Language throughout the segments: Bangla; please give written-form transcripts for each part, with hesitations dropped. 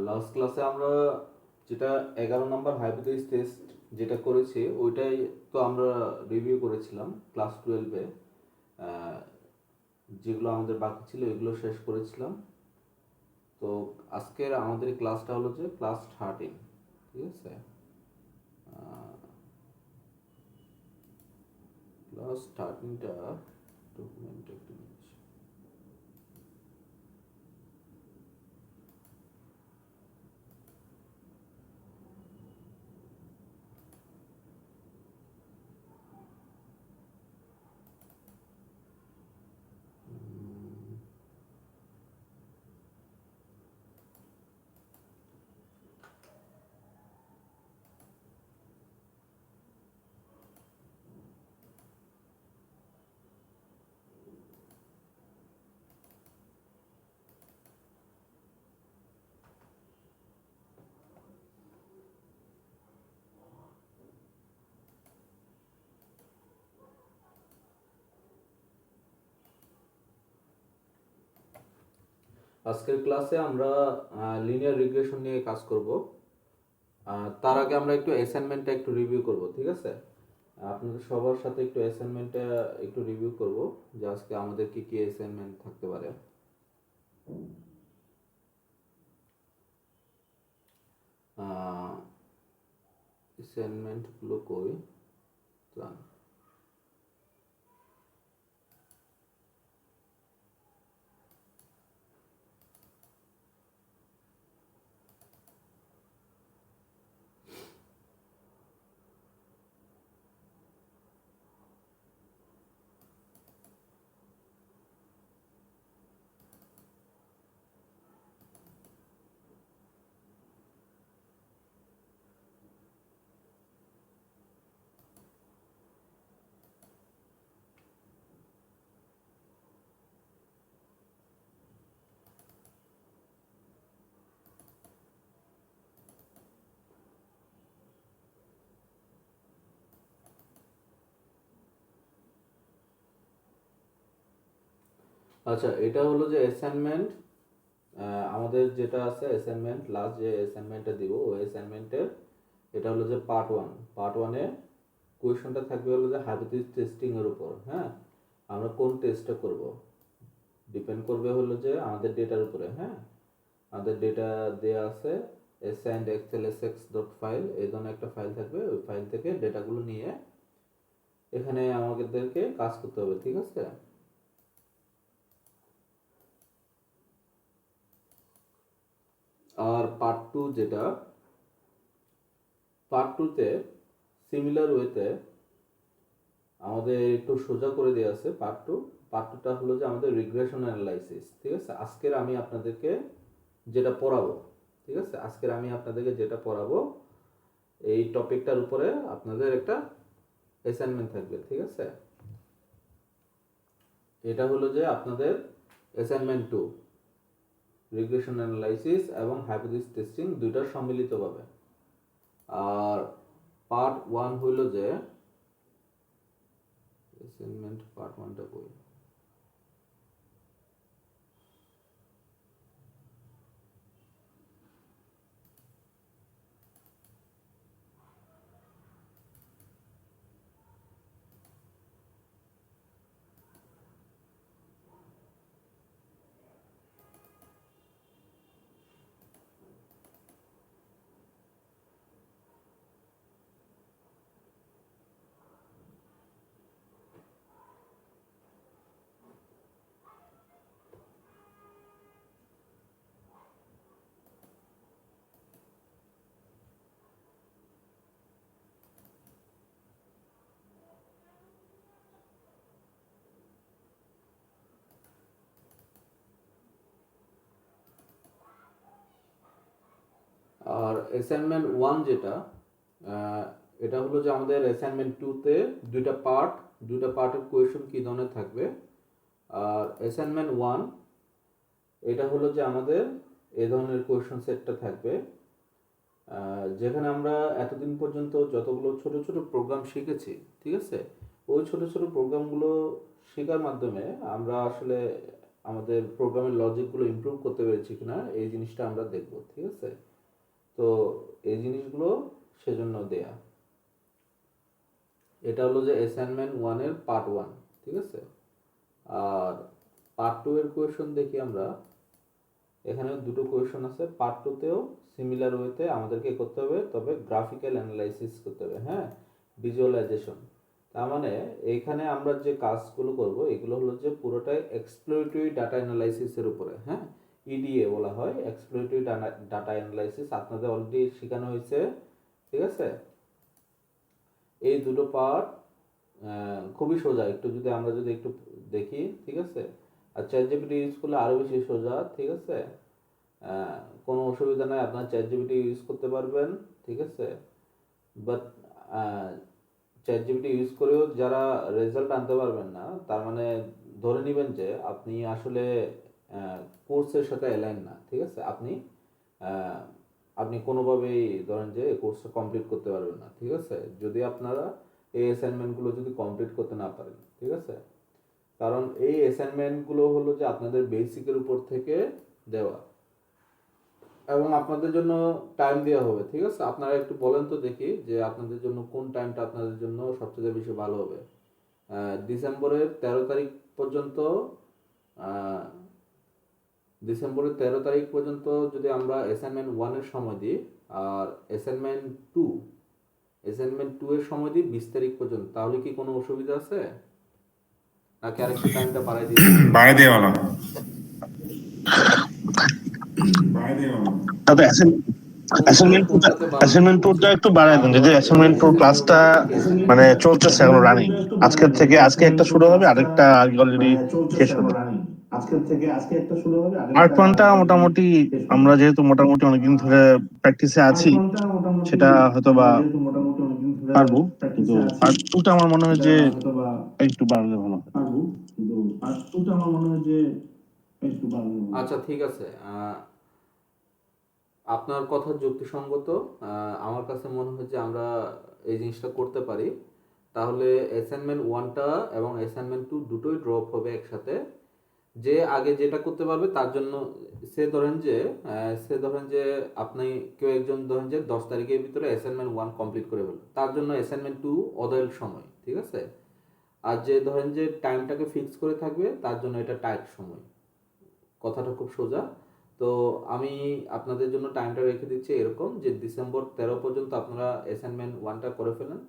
লাস্ট ক্লাসে আমরা যেটা 11 নম্বর হাইপোথিসিস টেস্ট যেটা করেছি ওইটাই তো আমরা রিভিউ করেছিলাম ক্লাস 12-এ। যেগুলো আমাদের বাকি ছিল এগুলো শেষ করেছিলাম। তো আজকের আমাদের ক্লাসটা হলো যে ক্লাস 13, ঠিক আছে? ক্লাস 13টা ডকুমেন্ট একটু নিচ্ছি। আজকের ক্লাসে আমরা লিনিয়ার রিগ্রেশন নিয়ে কাজ করব। তার আগে আমরা একটু অ্যাসাইনমেন্টটা একটু রিভিউ করব, ঠিক আছে? আপনাদের সবার সাথে একটু অ্যাসাইনমেন্টটা একটু রিভিউ করব যে আজকে আমাদের কি কি অ্যাসাইনমেন্ট থাকতে পারে। অ্যাসাইনমেন্টগুলো কই প্ল্যান। আচ্ছা, এটা হলো যে অ্যাসাইনমেন্ট। আমাদের যেটা আছে অ্যাসাইনমেন্ট, লাস্ট যে অ্যাসাইনমেন্টটা দিব ওই অ্যাসাইনমেন্টের এটা হলো যে পার্ট ওয়ানে কোয়েশনটা থাকবে হলো যে হাইপোথিসিস টেস্টিং এর উপর। হ্যাঁ, আমরা কোন টেস্টটা করব ডিপেন্ড করবে হলো যে আমাদের ডেটার উপরে। হ্যাঁ, আমাদের ডেটা দেয়া আছে assigned excel SX dot file, এই ধরনের একটা ফাইল থাকবে। ওই ফাইল থেকে ডেটাগুলো নিয়ে এখানে আমাদেরকে কাজ করতে হবে, ঠিক আছে? আর পার্ট টুতে সিমিলার ওয়েতে আমাদের একটু সোজা করে দেওয়া আছে। পার্ট টুটা হলো যে আমাদের রিগ্রেশন অ্যানালাইসিস, ঠিক আছে? আজকের আমি আপনাদেরকে যেটা পড়াবো, ঠিক আছে, এই টপিকটার উপরে আপনাদের একটা অ্যাসাইনমেন্ট থাকবে, ঠিক আছে? এটা হলো যে আপনাদের অ্যাসাইনমেন্ট 2, রিগ্রেশন অ্যানালাইসিস এবং হাইপোথিসিস টেস্টিং দুইটার সম্মিলিতভাবে। আর পার্ট 1 হইল যে অ্যাসাইনমেন্ট পার্ট 1টা কই। আর অ্যাসাইনমেন্ট 1 যেটা, আহ, এটা হলো যে আমাদের অ্যাসাইনমেন্ট 2তে দুইটা পার্টের কোয়েশন কী ধরনের থাকবে। আর অ্যাসাইনমেন্ট 1 এটা হলো যে আমাদের এ ধরনের কোয়েশন সেটটা থাকবে। যেখানে আমরা এতদিন পর্যন্ত যতগুলো ছোট ছোট প্রোগ্রাম শিখেছি, ঠিক আছে, ওই ছোট ছোট প্রোগ্রামগুলো শেখার মাধ্যমে আমরা আসলে আমাদের প্রোগ্রামের লজিকগুলো ইমপ্রুভ করতে পেরেছি কিনা এই জিনিসটা আমরা দেখব, ঠিক আছে? তো এই জিনিসগুলো সেজন্য দেয়া। এটা হলো যে অ্যাসাইনমেন্ট 1 এর পার্ট 1, ঠিক আছে? আর পার্ট 2 এর কোয়েশন দেখি আমরা। এখানে দুটো কোয়েশন আছে। পার্ট 2 তেও সিমিলার ওয়েতে আমাদেরকে করতে হবে, তবে গ্রাফিক্যাল অ্যানালাইসিস করতে হবে, হ্যাঁ, ভিজুয়ালাইজেশন। তার মানে এইখানে আমরা যে কাজগুলো করব এগুলো হলো যে পুরোটাই এক্সপ্লোরেটরি ডাটা অ্যানালাইসিসের উপরে, হ্যাঁ, ইডিএ বলা হয়, এক্সপ্লোরেটরি ডাটা অ্যানালাইসিস। আপনাদের অলরেডি শেখানো হয়েছে, ঠিক আছে? এই দুটো পার্ট খুবই সোজা। একটু যদি আমরা যদি একটু দেখি, ঠিক আছে? আর চ্যাট জিপিটি ইউজ করলে আরও বেশি সোজা, ঠিক আছে? কোনো অসুবিধা নাই, আপনার চ্যাট জিপিটি ইউজ করতে পারবেন, ঠিক আছে? বাট চ্যাট জিপিটি ইউজ করেও যারা রেজাল্ট আনতে পারবেন না, তার মানে ধরে নেবেন যে আপনি আসলে কোর্সের সাথে অ্যালাইন না, ঠিক আছে? আহ, আপনি কোনোভাবেই ধরেন যে এই কোর্সটা কমপ্লিট করতে পারবেন না, ঠিক আছে? যদি আপনারা এই অ্যাসাইনমেন্টগুলো যদি কমপ্লিট করতে না পারেন, ঠিক আছে? কারণ এই অ্যাসাইনমেন্টগুলো হলো যে আপনাদের বেসিকের উপর থেকে দেওয়া, এবং আপনাদের জন্য টাইম দেওয়া হবে, ঠিক আছে? আপনারা একটু বলেন তো দেখি যে আপনাদের জন্য কোন টাইমটা আপনাদের জন্য সবচেয়ে বেশি ভালো হবে। ডিসেম্বরের 13 তারিখ পর্যন্ত, আহ, ডিসেম্বরের 13 তারিখ পর্যন্ত যদি আমরা অ্যাসাইনমেন্ট 1 এর সময় দিই, আর টু অ্যাসাইনমেন্ট 2 এর সময় দিই 20 তারিখ পর্যন্ত, তাহলে কি কোনো অসুবিধা আছে নাকি আরেকটু টাইমটা বাড়াই দিতে হবে? বাড়াই দিয়ে ভালো, বাড়াই দিয়ে ভালো। তবে অ্যাসাইনমেন্ট টুটা একটু বাড়াই দেন, যদি অ্যাসাইনমেন্ট টুর ক্লাসটা মানে চলতেছে এখন রানিং। আজকে একটা শুরু হবে, আরেকটা অলরেডি শেষ হবে। পার্ট ওয়ানটা মোটামুটি আমরা যেহেতু মোটামুটি অনেকদিন ধরে প্র্যাকটিসে আছি, সেটা হয়তো বা পারবো, কিন্তু পার্ট টুটা আমার মনে হয় যে একটু বাড়লে ভালো হয়। আচ্ছা, ঠিক আছে। আপনার কথা যুক্তিসঙ্গত। আমার কাছে মনে হয় যে আমরা এই জিনিসটা করতে পারি। তাহলে অ্যাসাইনমেন্ট 1টা এবং অ্যাসাইনমেন্ট 2 দুটোই ড্রপ হবে একসাথে। যে আগে যেটা করতে পারবে তার জন্য, সে ধরেন যে আপনি কেউ একজন ধরেন যে 10 তারিখের ভিতরে অ্যাসাইনমেন্ট 1 কমপ্লিট করে ফেলবে, তার জন্য অ্যাসাইনমেন্ট 2 অদল সময়, ঠিক আছে? আর যে ধরেন যে টাইমটাকে ফিক্স করে থাকবে তার জন্য এটা টাইট সময়। কথাটা খুব সোজা। তো আমি আপনাদের জন্য টাইমটা রেখে দিচ্ছি এরকম যে ডিসেম্বর 13 পর্যন্ত আপনারা অ্যাসাইনমেন্ট 1টা করে ফেলেন।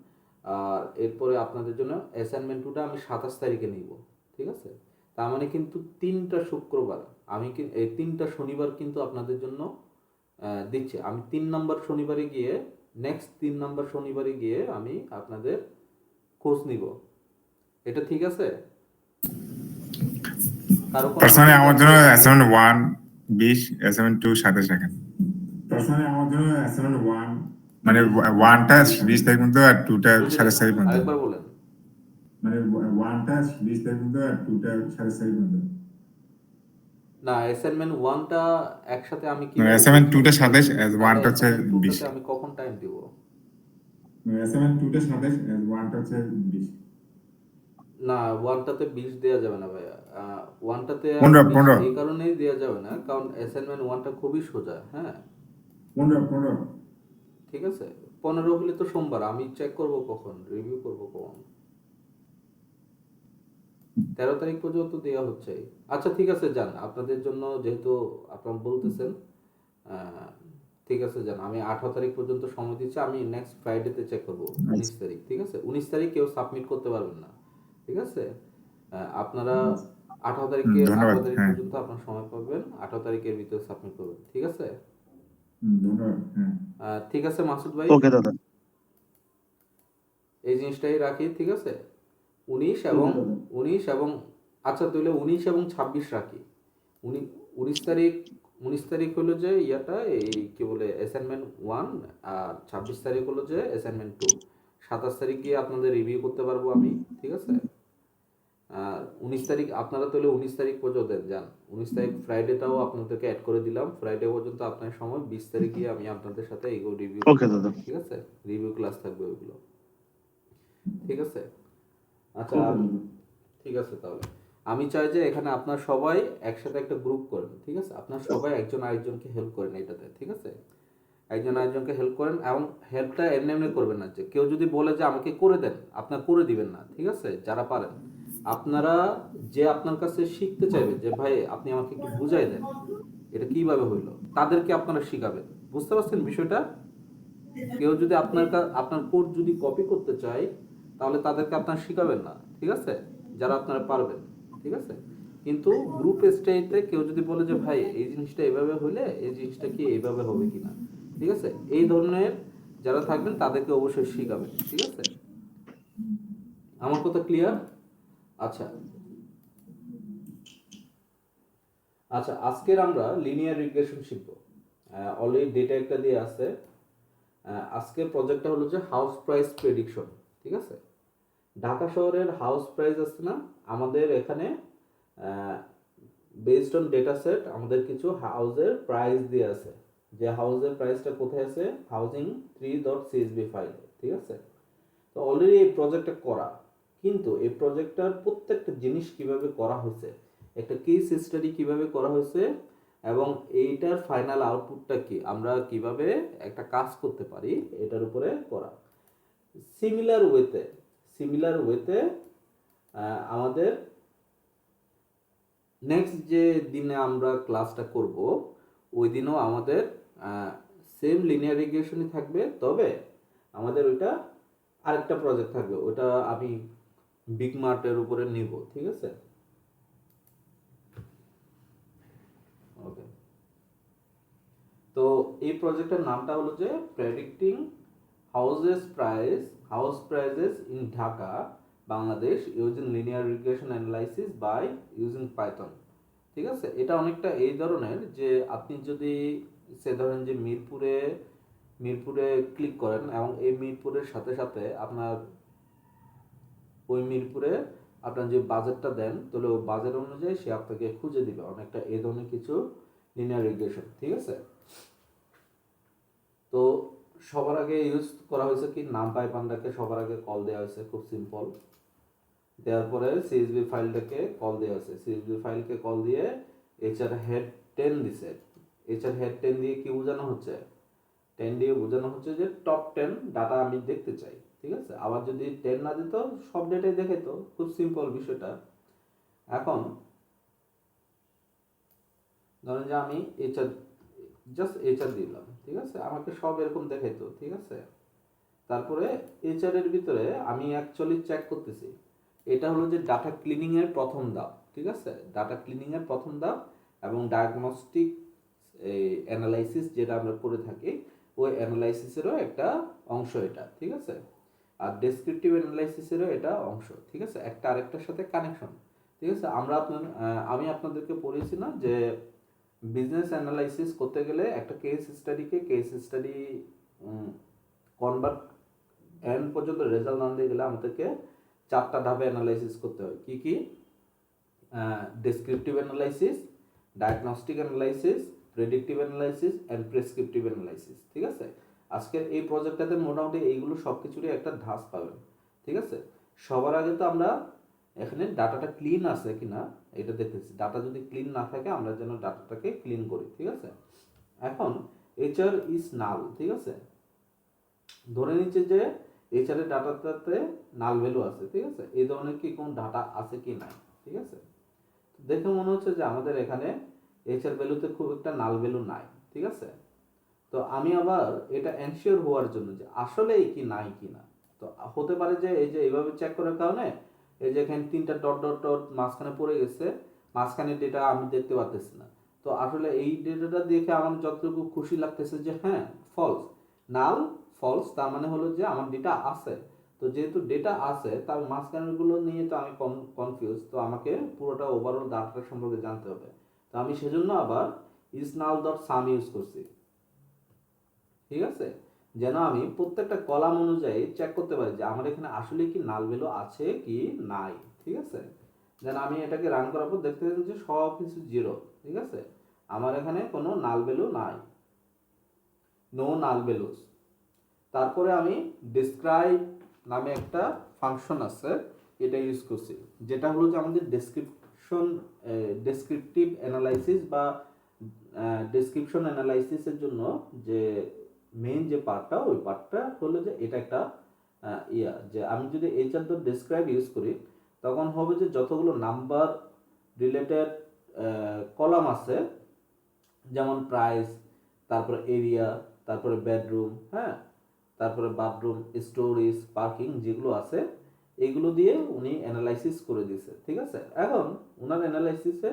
আর এরপরে আপনাদের জন্য অ্যাসাইনমেন্ট 2টা আমি 27 তারিখে নিব, ঠিক আছে? তার মানে কিন্তু 3টা শুক্রবার, এই 3টা শনিবার কিন্তু আপনাদের জন্য দিচ্ছি। আমি 3 নম্বর শনিবারে গিয়ে, নেক্সট 3 নম্বর শনিবারে গিয়ে আমি আপনাদের খোঁজ নিব। এটা ঠিক আছে? কারো কোনো পার্সোনালি আমার জন্য অসুবিধা আছে? অ্যাসাইনমেন্ট 1 20, অ্যাসাইনমেন্ট 2 27 রাখেন। পার্সোনালি আমার জন্য অ্যাসাইনমেন্ট 1 মানে 1টা 20 তারিখ পর্যন্ত আর 2টা বুঝি নাই, 27 পর্যন্ত। আরেকবার বলেন। মানে 1টা 20 তারিখ পর্যন্ত আর 2টা 27 পর্যন্ত। না, অ্যাসাইনমেন্ট 1টা একসাথে আমি মানে কিভাবে অ্যাসাইনমেন্ট করব? 2টা 27, তাহলে 1টা হচ্ছে অ্যাসাইনমেন্ট 20। 2টাতে আমি কখন টাইম দিব? অ্যাসাইনমেন্ট 2টা 27, 1টা হচ্ছে 20। না, 1টাতে 20 দেওয়া যাবে না ভাইয়া। 1টাতে আর 15 20 15 এই কারণেই দেওয়া যাবে না, কারণ অ্যাসাইনমেন্ট 1টা খুবই সোজা, হ্যাঁ, 15 ঠিক আছে? 15 হলে তো সোমবার, আমি চেক করব কখন, রিভিউ করব কখন? 13 তারিখ পর্যন্ত দেওয়া হচ্ছে। আচ্ছা, ঠিক আছে, যান আপনাদের জন্য, যেহেতু আপনারা বলতেছেন, আহ, ঠিক আছে যান, আমি 18 তারিখ পর্যন্ত সময় দিচ্ছি। আমি নেক্সট ফ্রাইডেতে চেক করবো, 19 তারিখ, ঠিক আছে? 19 তারিখ কেউ সাবমিট করতে পারবেন না, ঠিক আছে? আপনারা 18 তারিখে, ধন্যবাদ। 18 তারিখ হ্যাঁ, পর্যন্ত আপনার সময় পাবেন, 18 তারিখের ভিতরে সাবমিট করবেন, ঠিক আছে? ধন্যবাদ। হ্যাঁ, ঠিক আছে মাসুদ ভাই, ওকে দাদা। এই জিনিসটাই রাখি, ঠিক আছে? 19 এবং আচ্ছা, তাহলে 19 এবং 26 রাখি। 19 তারিখ, 19 তারিখ হলো যে ইয়াটা, এই কি বলে, অ্যাসাইনমেন্ট 1, আর 26 তারিখ হলো যে অ্যাসাইনমেন্ট 2। 27 তারিখ গিয়ে আপনাদের রিভিউ করতে পারবো আমি, ঠিক আছে? আর 19 তারিখ আপনারা তাহলে 19 তারিখ পর্যন্ত যান। 19 তারিখ ফ্রাইডেটাও আপনাদেরকে অ্যাড করে দিলাম, ফ্রাইডে পর্যন্ত আপনার সময়। 20 তারিখ গিয়ে আমি আপনাদের সাথে এগুলো রিভিউ ওকে করতে দাদা। পারবো, ঠিক আছে? রিভিউ ক্লাস থাকবে ওইগুলো, ঠিক আছে? আচ্ছা, ঠিক আছে তাহলে আমি চাই যে এখানে আপনার সবাই একসাথে একটা গ্রুপ করেন, ঠিক আছে? আপনার সবাই একজন আরেকজনকে হেল্প করেন এটাতে, ঠিক আছে? একজন আরেকজনকে হেল্প করেন, এবং হেল্পটা এমনি এমনি করবেন না। যে কেউ যদি বলে যে আমাকে করে দেন, আপনার করে দিবেন না, ঠিক আছে? যারা পারেন আপনারা, যে আপনার কাছে শিখতে চাইবে যে ভাই আপনি আমাকে একটু বুঝাই দেন এটা কিভাবে হইলো, তাদেরকে আপনারা শিখাবেন। বুঝতে পারছেন বিষয়টা? কেউ যদি আপনার কোড যদি কপি করতে চায়, তাহলে তাদেরকে আপনারা শিখাবেন না, ঠিক আছে? যারা আপনারা পারবেন, ঠিক আছে? কিন্তু গ্রুপ স্টেজে কেউ যদি বলে যে ভাই এই জিনিসটা এভাবে হইলে এই জিনিসটা কি এইভাবে হবে কিনা, ঠিক আছে? এই ধরনের যারা থাকবেন তাদেরকে অবশ্যই শিখাবেন, ঠিক আছে? আমার কথা ক্লিয়ার? আচ্ছা। আচ্ছা, আজকের আমরা লিনিয়ার রিগ্রেশন শিখব। অলরেডি ডেটা একটা দিয়ে আছে। আজকের প্রজেক্টটা হলো যে হাউস প্রাইস প্রেডিকশন, ঠিক আছে? ঢাকা শহরের হাউস প্রাইস আছে না, আমাদের এখানে বেসড অন ডেটা সেট আমাদের কিছু হাউসের প্রাইস দিয়ে আছে। যে হাউসের প্রাইসটা কোথায় আছে? হাউজিং 3.csv ফাইলে, ঠিক আছে? তো অলরেডি এই প্রজেক্টটা করা, কিন্তু এই প্রজেক্টটার প্রত্যেকটা জিনিস কিভাবে করা হয়েছে, একটা কেস স্টাডি কিভাবে করা হয়েছে, এবং এইটার ফাইনাল আউটপুটটা কি, আমরা কিভাবে একটা কাজ করতে পারি, এটার উপরে করা। সিমিলার ওয়েতে আমাদের নেক্সট যে দিনে আমরা ক্লাসটা করব, ওই দিনও আমাদের সেম লিনিয়ার রিগ্রেশনই থাকবে, তবে আমাদের ওইটা আরেকটা প্রজেক্ট থাকবে, ওটা আমি বিগ মার্টের উপরে নিব, ঠিক আছে? ওকে। তো এই প্রজেক্টের নামটা হলো যে predicting house prices in Dhaka Bangladesh using linear regression analysis by using Python, ঠিক আছে? এটা অনেকটা এই ধরনের যে আপনি যদি সে ধরেন যে মিরপুরে ক্লিক করেন এবং এই মিরপুরের সাথে সাথে আপনার ওই মিরপুরে আপনার যে বাজেটটা দেন, তাহলে ওই বাজেট অনুযায়ী সে আপনাকে খুঁজে দিবে, অনেকটা এই ধরনের কিছু লিনিয়ার রিগ্রেশন, ঠিক আছে? তো সবার আগে ইউজ করা হয়েছে কি, নামপাই পান্ডাকে সবার আগে কল দেওয়া হয়েছে, খুব সিম্পল। দেওয়ার পরে সিএসভি ফাইলটাকে কল দেওয়া হয়েছে, সিএসভি ফাইলকে কল দিয়ে এইচআর হেড 10 দিছে। এইচআর হেড 10 দিয়ে কি বোঝানো হচ্ছে? 10 দিয়ে বোঝানো হচ্ছে যে টপ 10 ডাটা আমি দেখতে চাই, ঠিক আছে? আবার যদি 10 না দিত, সব ডেটাই দেখাইতো, খুব সিম্পল বিষয়টা। এখন ধরেন যে আমি এইচআর দিলাম, ঠিক আছে? আমাকে সব এরকম দেখাইতো, ঠিক আছে? তারপরে এইচআর এর ভিতরে আমি অ্যাকচুয়ালি চেক করতেছি, এটা হলো যে ডাটা ক্লিনিং এর প্রথম ধাপ, ঠিক আছে? ডাটা ক্লিনিং এর প্রথম ধাপ, এবং ডায়াগনস্টিক অ্যানালাইসিস যেটা আমরা করে থাকি, ওই অ্যানালাইসিসেরও একটা অংশ এটা, ঠিক আছে? আর ডেসক্রিপটিভ অ্যানালাইসিসেরও এটা অংশ, ঠিক আছে? একটা আরেকটার সাথে কানেকশন, ঠিক আছে? আমি আপনাদেরকে পড়িয়েছি না যে বিজনেস অ্যানালাইসিস করতে গেলে একটা কেস স্টাডি কনভার্ট এন্ড পর্যন্ত রেজাল্ট না দিয়ে গেলে আমাদেরকে 4টা ধাপে অ্যানালাইসিস করতে হয়। কি কি? Descriptive analysis, diagnostic analysis, predictive analysis and prescriptive analysis, ঠিক আছে? আজকের এই প্রজেক্টটাতে মোটামুটি এইগুলো সব কিছুরই একটা ধাপ পাবেন, ঠিক আছে? সবার আগে তো আমরা এখানে ডাটাটা ক্লিন আছে কিনা এটা দেখতেছি। ডাটা যদি ক্লিন না থাকে আমরা যেন ডাটাটাকে ক্লিন করি, ঠিক আছে? এখন এইচআর ইজ নাল, ঠিক আছে? ধরে নিচ্ছে যে এইচআর এর ডাটাটাতে নাল ভ্যালু আছে, ঠিক আছে? এই ধরনের কি কোন ডাটা আছে কি নাই, ঠিক আছে? দেখে মনে হচ্ছে যে আমাদের এখানে এইচআর ভ্যালুতে খুব একটা নাল ভ্যালু নাই, ঠিক আছে? তো আমি আবার এটা এনশিওর হওয়ার জন্য যে আসলে কি নাই কি না, তো হতে পারে যে এই যে এইভাবে চেক করার কারণে এই যে এখানে 3টা ডট ডট ডট মাঝখানে পড়ে গেছে, মাঝখানে ডেটা আমি দেখতে পাচ্তেছি না। তো আসলে এই ডেটাটা দেখে আমার যতটুকু খুশি লাগতেছে যে হ্যাঁ ফলস, নাল ফলস, তার মানে হলো যে আমার ডেটা আছে। তো যেহেতু ডেটা আছে, তার মাঝখানেরগুলো নিয়ে তো আমি কনফিউজ, তো আমাকে পুরোটা ওভারঅল ডাটাটা সম্পর্কে জানতে হবে। তো আমি সেজন্য আবার is null dot some use করছি, ঠিক আছে? যেন আমি প্রত্যেকটা কলাম অনুযায়ী চেক করতে পারি যে আমার এখানে আসলে কি নাল ভ্যালু আছে কি নাই, ঠিক আছে? যেন আমি এটাকে রান করার পর দেখতে পাচ্ছি যে সব কিছু জিরো, ঠিক আছে? আমার এখানে কোনো নাল ভ্যালু নাই, নো নাল ভ্যালুস। তারপরে আমি ডেসক্রাইব নামে একটা ফাংশন আছে, এটা ইউজ করছি, যেটা হলো যে আমাদের ডেসক্রিপটিভ অ্যানালাইসিস বা ডেসক্রিপশন অ্যানালাইসিসের জন্য যে মেইন যে পার্টটা, ওই পার্টটা হলো যে এটা একটা যে আমি যদি এইচআর ডট ডেসক্রাইব ইউজ করি, তখন হবে যে যতগুলো নাম্বার রিলেটেড কলাম আছে, যেমন প্রাইস, তারপরে এরিয়া, তারপরে বেডরুম, হ্যাঁ, তারপরে বাথরুম, স্টোরেজ, পার্কিং যেগুলো আছে, এগুলো দিয়ে উনি অ্যানালাইসিস করে দিয়েছে। ঠিক আছে, এখন ওনার অ্যানালাইসিসে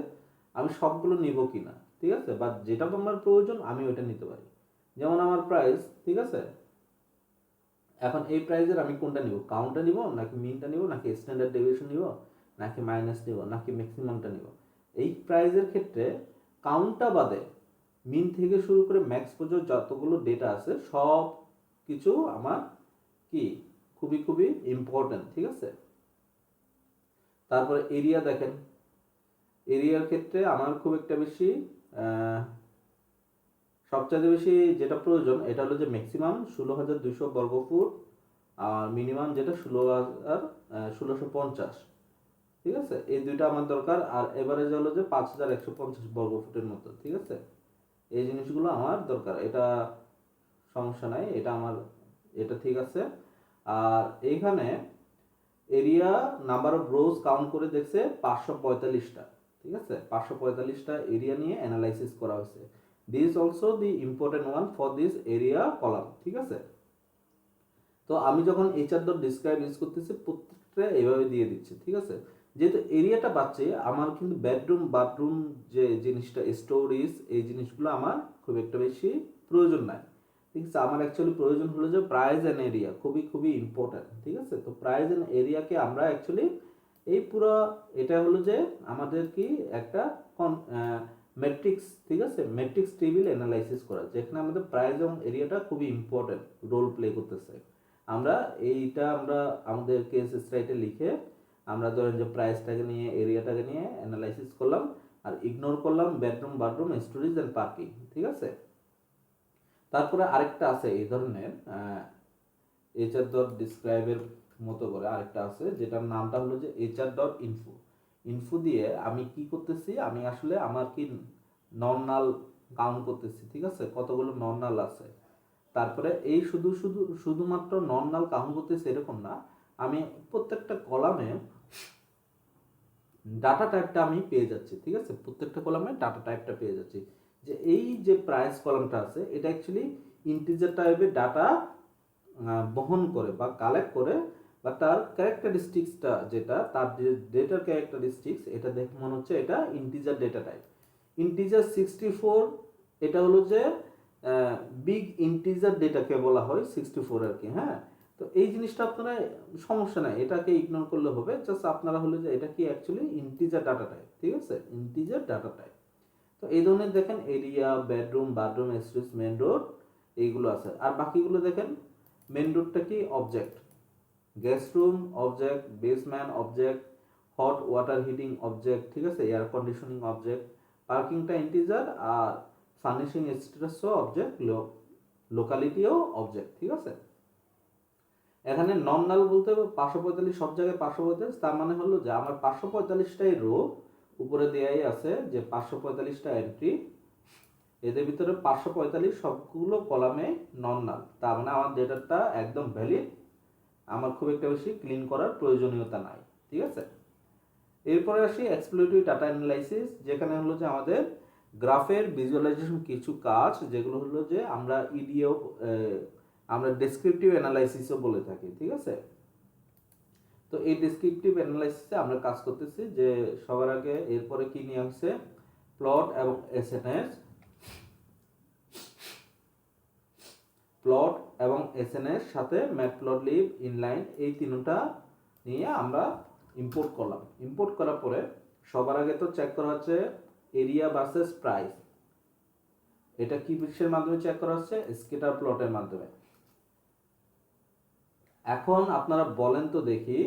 আমি সবগুলো নিব কিনা, ঠিক আছে, বা যেটা আমার প্রয়োজন আমি ওইটা নিতে পারি। যেমন আমার প্রাইস, ঠিক আছে, এখন এই প্রাইজের আমি কোনটা নিব, কাউন্টটা নিব নাকি মিনটা নিব নাকি স্ট্যান্ডার্ড ডেভিয়েশন নিব নাকি মাইনাস নিব নাকি ম্যাক্সিমামটা নিব। এই প্রাইজের ক্ষেত্রে কাউন্টটা বাদে মিন থেকে শুরু করে ম্যাক্স পর্যন্ত যতগুলো ডেটা আছে সব কিছু আমার কি খুবই খুবই ইম্পর্টেন্ট। ঠিক আছে, তারপরে এরিয়া দেখেন, এরিয়ার ক্ষেত্রে আমার খুব একটা বেশি সবচেয়ে বেশি যেটা প্রয়োজন এটা হলো যে ম্যাক্সিমাম 16,200 বর্গফুট আর মিনিমাম যেটা 16,50। ঠিক আছে, এই দুইটা আমার দরকার। আর এভারেজ হলো যে 5,150 বর্গফুটের মতো। ঠিক আছে, এই জিনিসগুলো আমার দরকার, এটা সমস্যা নাই, এটা আমার এটা ঠিক আছে। আর এইখানে area number of rose count করে দেখছে 545টা। ঠিক আছে, 545টা এরিয়া নিয়ে অ্যানালাইসিস করা হয়েছে। This also the important one for this area column. ঠিক আছে, তো আমি যখন এইচআর ডট ডিসক্রাইব ইউজ করতেছি প্রত্যেকটা এইভাবে দিয়ে দিচ্ছে। ঠিক আছে, যেহেতু এরিয়াটা পাচ্ছে, আমার কিন্তু বেডরুম বাথরুম যে জিনিসটা স্টোরেজ, এই জিনিসগুলো আমার খুব একটা বেশি প্রয়োজন নাই। ঠিক আছে, আমার অ্যাকচুয়ালি প্রয়োজন হলো যে প্রাইস অ্যান্ড এরিয়া, খুবই খুবই ইম্পর্ট্যান্ট। ঠিক আছে, তো প্রাইস অ্যান্ড এরিয়াকে আমরা অ্যাকচুয়ালি এই পুরো এটা হলো যে আমাদের কি একটা ম্যাট্রিক্স, ঠিক আছে, ম্যাট্রিক্স টেবিল অ্যানালাইসিস করা, যেখানে আমাদের প্রাইস এবং এরিয়াটা খুবই ইম্পর্ট্যান্ট রোল প্লে করতেছে। আমরা এইটা আমরা আমাদের কেস স্টাডিতে লিখে আমরা ধরেন যে প্রাইসটাকে নিয়ে এরিয়াটাকে নিয়ে অ্যানালাইসিস করলাম আর ইগনোর করলাম bedroom bathroom storage and parking. ঠিক আছে, তারপরে আরেকটা আছে এই ধরনের এইচআর ডট ডিসক্রাইবের মতো করে আরেকটা আছে, যেটার নামটা হলো যে এইচআর ডট ইনফো। ইনফো দিয়ে আমি কি করতেছি, আমি আসলে আমার কি নন নাল কাউন্ট করতেছি। ঠিক আছে, কতগুলো নন নাল আছে, তারপরে এই শুধুমাত্র নন নাল কাউন্ট করতেছি এরকম না, আমি প্রত্যেকটা কলামে ডাটা টাইপটা আমি পেয়ে যাচ্ছি। ঠিক আছে, প্রত্যেকটা কলামে ডাটা টাইপটা পেয়ে যাচ্ছি, যে এই যে প্রাইস কলামটা আছে এটা অ্যাকচুয়ালি ইন্টিজার টাইপের ডাটা বহন করে বা কালেক্ট করে, বা তার ক্যারেক্টারিস্টিক্সটা যেটা তার যে ডেটার ক্যারেক্টারিস্টিক্স, এটা দেখে মনে হচ্ছে এটা ইন্টিজার ডেটা টাইপ। ইন্টিজার 64 এটা হলো যে বিগ ইন্টিজার ডেটাকে বলা হয় 64 আর কি। হ্যাঁ, তো এই জিনিসটা আপনারা সমস্যা নাই, এটাকে ইগনোর করলে হবে, জাস্ট আপনারা হলো যে এটা কি অ্যাকচুয়ালি ইন্টিজার ডাটা টাইপ। ঠিক আছে, ইন্টিজার ডাটা টাইপ। তো এই ধরনের দেখেন area bedroom bathroom storage main road এইগুলো আছে। আর বাকিগুলো দেখেন মেন রোডটা কি object, guest room object, basement object, hot water heating object, ঠিক আছে, এয়ার কন্ডিশনিং অবজেক্ট, পার্কিংটা ইন্টিজার, আর ফার্নিশিং স্ট্যাটাসও অবজেক্ট, লোকালিটিও অবজেক্ট। ঠিক আছে, এখানে নন নাল বলতে 545 সব জায়গায় 545, তার মানে হলো যে আমার 545টাই রো উপরে দেয়াই আছে যে 545টা এন্ট্রি, এদের ভিতরে 545 সবগুলো কলামে নন নাল, তার মানে আমার ডেটাটা একদম ভ্যালিড, আমার খুব একটা বেশি ক্লিন করার প্রয়োজনীয়তা নাই। ঠিক আছে, এরপরে আসি এক্সপ্লোরেটরি ডাটা অ্যানালাইসিস, যেখানে হলো যে আমাদের গ্রাফের ভিজুয়ালাইজেশন কিছু কাজ, যেগুলো হলো যে আমরা ইডিও আমরা ডেসক্রিপটিভ অ্যানালাইসিসও বলে থাকি। ঠিক আছে, তো এই ডেসক্রিপটিভ অ্যানালাইসিসে আমরা কাজ করতেছি যে সবার আগে এরপরে কি নিয়ে আসছে, প্লট এবং এসএনএস, প্লট এবং এসএনএস সাথে ম্যাটপ্লটলিব ইনলাইন, এই তিনটা নিয়ে আমরা ইম্পোর্ট করলাম। ইম্পোর্ট করার পরে সবার আগে তো চেক করা হচ্ছে এরিয়া ভার্সেস প্রাইস, এটা কি বিষয়ের মাধ্যমে চেক করা হচ্ছে, স্ক্যাটার প্লটের মাধ্যমে। এখন আপনারা বলেন তো দেখি,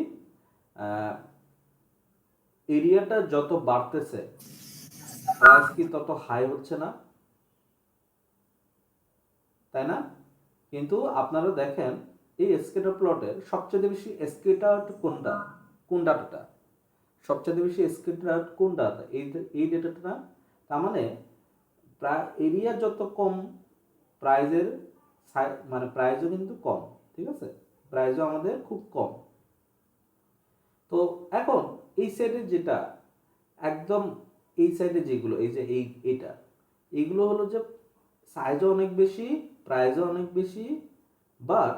এরিয়াটা যত বাড়তেছে প্রাইস কি তত হাই হচ্ছে না, তাই না? কিন্তু আপনারা দেখেন এই স্ক্যাটার প্লটের সবচেয়ে বেশি স্ক্যাটার কোনটা, কোন ডাটাটা সবচেয়ে বেশি স্ক্যাটার্ড কোনটা, এই ডেটাটা না? তার মানে প্রায় এরিয়া যত কম, প্রাইজের মানে প্রাইজও কিন্তু কম, ঠিক আছে, প্রাইজও আমাদের খুব কম। তো এখন এই সাইডে যেটা একদম, এই সাইডে যেগুলো, এই যে এইটা, এইগুলো হলো যে সাইজও অনেক বেশি, প্রাইজও অনেক বেশি, বাট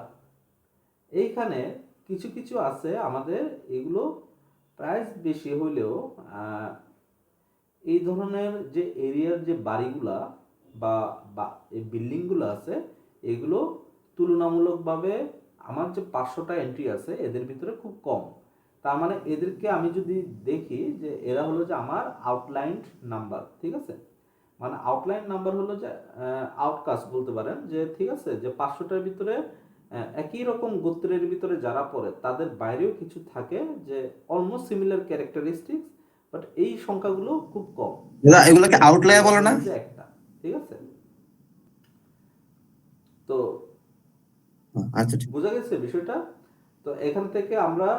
এইখানে কিছু কিছু আছে আমাদের, এগুলো প্রাইস বেশি হইলেও এই ধরনের যে এরিয়ার যে বাড়িগুলা বা বা এই বিল্ডিংগুলো আছে, এগুলো তুলনামূলকভাবে আমার যে 500টা এন্ট্রি আছে এদের ভিতরে খুব কম। তার মানে এদেরকে আমি যদি দেখি যে এরা হলো যে আমার আউটলাইন্ড নাম্বার, ঠিক আছে, মানে আউটলাইন নাম্বার হলো যে আউটকাস্ট বলতে পারেন, যে ঠিক আছে, যে 500টার ভিতরে একই রকম গোত্রের ভিতরে যারা পড়ে তাদের বাইরেও কিছু থাকে যে অলমোস্ট সিমিলার ক্যারেক্টারিস্টিক্স, বাট এই সংখ্যাগুলো খুব কম। এগুলোকে আউটলায়ার বলে না? যে একটা, ঠিক আছে। তো আচ্ছা ঠিক। বোঝা গেছে বিষয়টা? তো এখান থেকে আমরা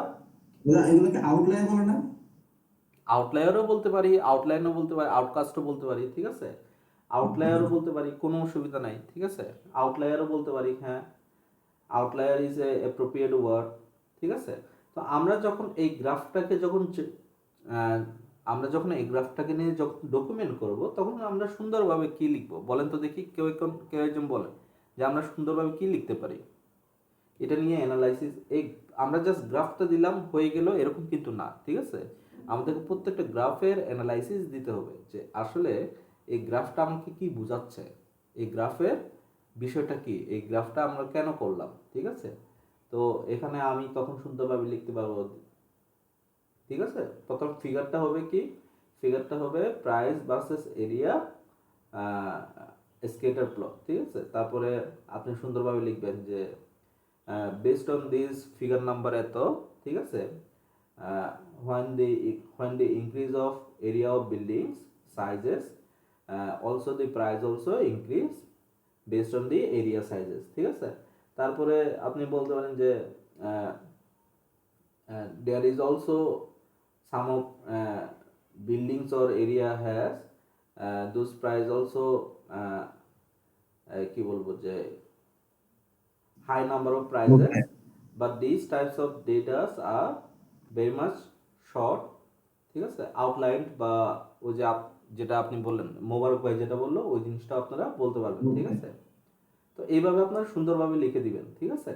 এগুলোকে আউটলায়ার বলে না? আউটলায়ারও বলতে পারি, আউটলাইনও বলতে পারি, আউটকাস্টও বলতে পারি, ঠিক আছে, আউটলায়ারও বলতে পারি, কোনো অসুবিধা নাই, ঠিক আছে, আউটলায়ারও বলতে পারি, হ্যাঁ, outlier is a appropriate word, ঠিক আছে। তো আমরা যখন এই গ্রাফটাকে আহ, আমরা যখন এই গ্রাফটাকে নিয়ে যখন ডকুমেন্ট করব, তখন আমরা সুন্দরভাবে কি লিখবো বলেন তো দেখি, কেউ একজন বলেন যে আমরা সুন্দরভাবে কি লিখতে পারি এটা নিয়ে অ্যানালাইসিস। এই আমরা জাস্ট গ্রাফটা দিলাম হয়ে গেল এরকম কিন্তু না, ঠিক আছে, আমাদেরকে প্রত্যেকটা গ্রাফের অ্যানালাইসিস দিতে হবে যে আসলে এই গ্রাফটা আমাকে কি বোঝাচ্ছে, এই গ্রাফের বিষয়টা কি, এই গ্রাফটা আমরা কেন করলাম, ঠিক আছে। তো এখানে আমি তখন সুন্দরভাবে লিখতে পারবো, ঠিক আছে। প্রথম ফিগারটা হবে কি, ফিগারটা হবে প্রাইস ভার্সেস এরিয়া স্কেটার প্লট, ঠিক আছে। তারপরে আপনি সুন্দরভাবে লিখবেন যে based on this figure number এত, ঠিক আছে, when the increase of area of buildings sizes, also the price also increase based on the area sizes, ঠিক আছে। তারপরে আপনি বলতে পারেন যে there is also some of buildings or area has those price also কি বলবো যে high number of prices, but these types of data are very much short, ঠিক আছে, আউটলাইন্ড বা ওই যে যেটা আপনি বললেন মোবারক ভাই যেটা বললো ওই জিনিসটা আপনারা বলতে পারবেন, ঠিক আছে। তো এইভাবে আপনারা সুন্দরভাবে লিখে দিবেন, ঠিক আছে।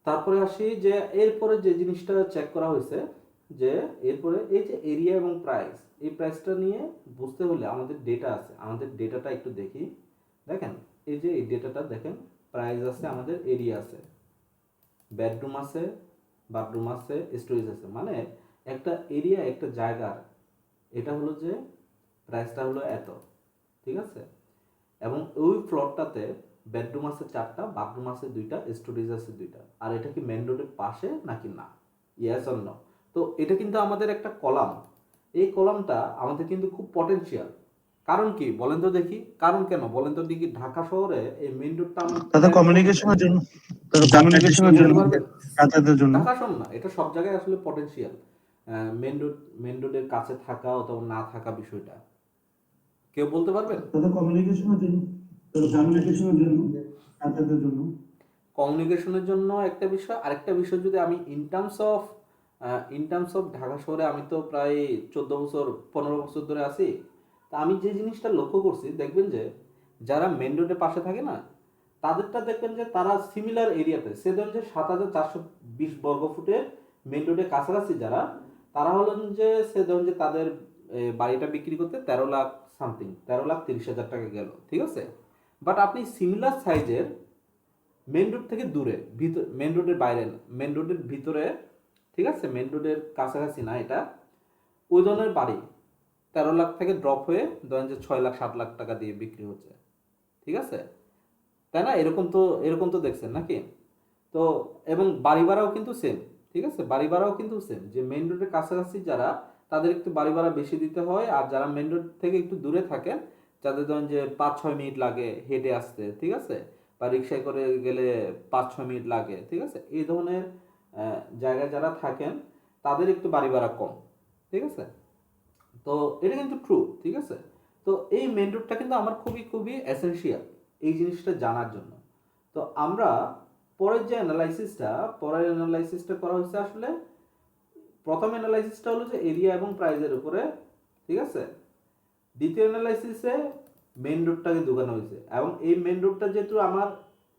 তারপরে আসি যে এরপরে যে জিনিসটা চেক করা হয়েছে, যে এরপরে এই যে এরিয়া এবং প্রাইস, এই প্রাইসটা নিয়ে বুঝতে হলে আমাদের ডেটা আছে, আমাদের ডেটাটা একটু দেখি। দেখেন এই যে এই ডেটাটা দেখেন, প্রাইস আছে, আমাদের এরিয়া আছে, বেডরুম আছে, বাথরুম আছে, স্টোরেজ আছে, মানে একটা এরিয়া একটা জায়গার এটা হলো যে প্রাইসটা হলো এত, ঠিক আছে। এবং ওই ফ্লোরটাতে বেডরুম আছে 4টা, বাথরুম আছে 2টা, স্টোরেজ আছে 2টা, আর এটা কি মেন রোডের পাশে নাকি না, ইয়েস অর নো। তো এটা কিন্তু আমাদের একটা কলাম, এই কলামটা আমাদের কিন্তু খুব পটেনশিয়াল। কারণ কি বলেন তো দেখি, কারণ কেন বলেন তো দেখি, ঢাকা শহরে এই মেন রোডটা তাদের কমিউনিকেশনের জন্য, কমিউনিকেশনের জন্য, যাতায়াতের জন্য। ঢাকা শহর না, এটা সব জায়গায় আসলে পটেনশিয়াল, মেন রোডের কাছে থাকা অথবা না থাকা বিষয়টা কেউ বলতে পারবেন? তাদের কমিউনিকেশনের জন্য, কমিউনিকেশনের জন্য, যাতায়াতের জন্য। কমিউনিকেশনের জন্য একটা বিষয়, আরেকটা বিষয় যদি আমি ইন টার্মস অফ ঢাকা শহরে আমি তো প্রায় 14 বছর 15 বছর ধরে আছি। তা আমি যে জিনিসটা লক্ষ্য করছি, দেখবেন যে যারা মেন রোডের পাশে থাকে না, তাদেরটা দেখবেন যে তারা সিমিলার এরিয়াতে, সে ধরেন যে 7420 বর্গফুটের মেন রোডের কাছাকাছি যারা, তারা হলেন যে সে ধরেন যে তাদের বাড়িটা বিক্রি করতে 13 লাখ সামথিং, 13,30,000 টাকা গেল, ঠিক আছে। বাট আপনি সিমিলার সাইজের মেন রোড থেকে দূরে, মেন রোডের বাইরে না, মেন রোডের ভিতরে, ঠিক আছে, মেন রোডের কাছাকাছি না, এটা ওই ধরনের বাড়ি 13 লাখ থেকে ড্রপ হয়ে ধরেন যে 6 লাখ 7 লাখ টাকা দিয়ে বিক্রি হচ্ছে, ঠিক আছে, তাই না? এরকম তো দেখছেন নাকি? তো এবং বাড়ি ভাড়াও কিন্তু সেম, ঠিক আছে, বাড়ি ভাড়াও কিন্তু সেম, যে মেন রোডের কাছাকাছি যারা তাদের একটু বাড়ি ভাড়া বেশি দিতে হয়, আর যারা মেন রোড থেকে একটু দূরে থাকেন, যাদের ধরেন যে 5-6 মিনিট লাগে হেঁটে আসতে, ঠিক আছে, বা রিক্সায় করে গেলে 5-6 মিনিট লাগে, ঠিক আছে, এই ধরনের জায়গায় যারা থাকেন তাদের একটু বাড়ি ভাড়া কম, ঠিক আছে। তো এটা কিন্তু ট্রু, ঠিক আছে। তো এই মেন রুটটা কিন্তু আমার খুবই খুবই এসেনশিয়াল এই জিনিসটা জানার জন্য। তো আমরা পরের অ্যানালাইসিসটা করা হয়েছে আসলে, প্রথম অ্যানালাইসিসটা হলো যে এরিয়া এবং প্রাইজের উপরে, ঠিক আছে। দ্বিতীয় অ্যানালাইসিসে মেন রুটটাকে ঢুকানো হয়েছে, এবং এই মেন রুটটা যেহেতু আমার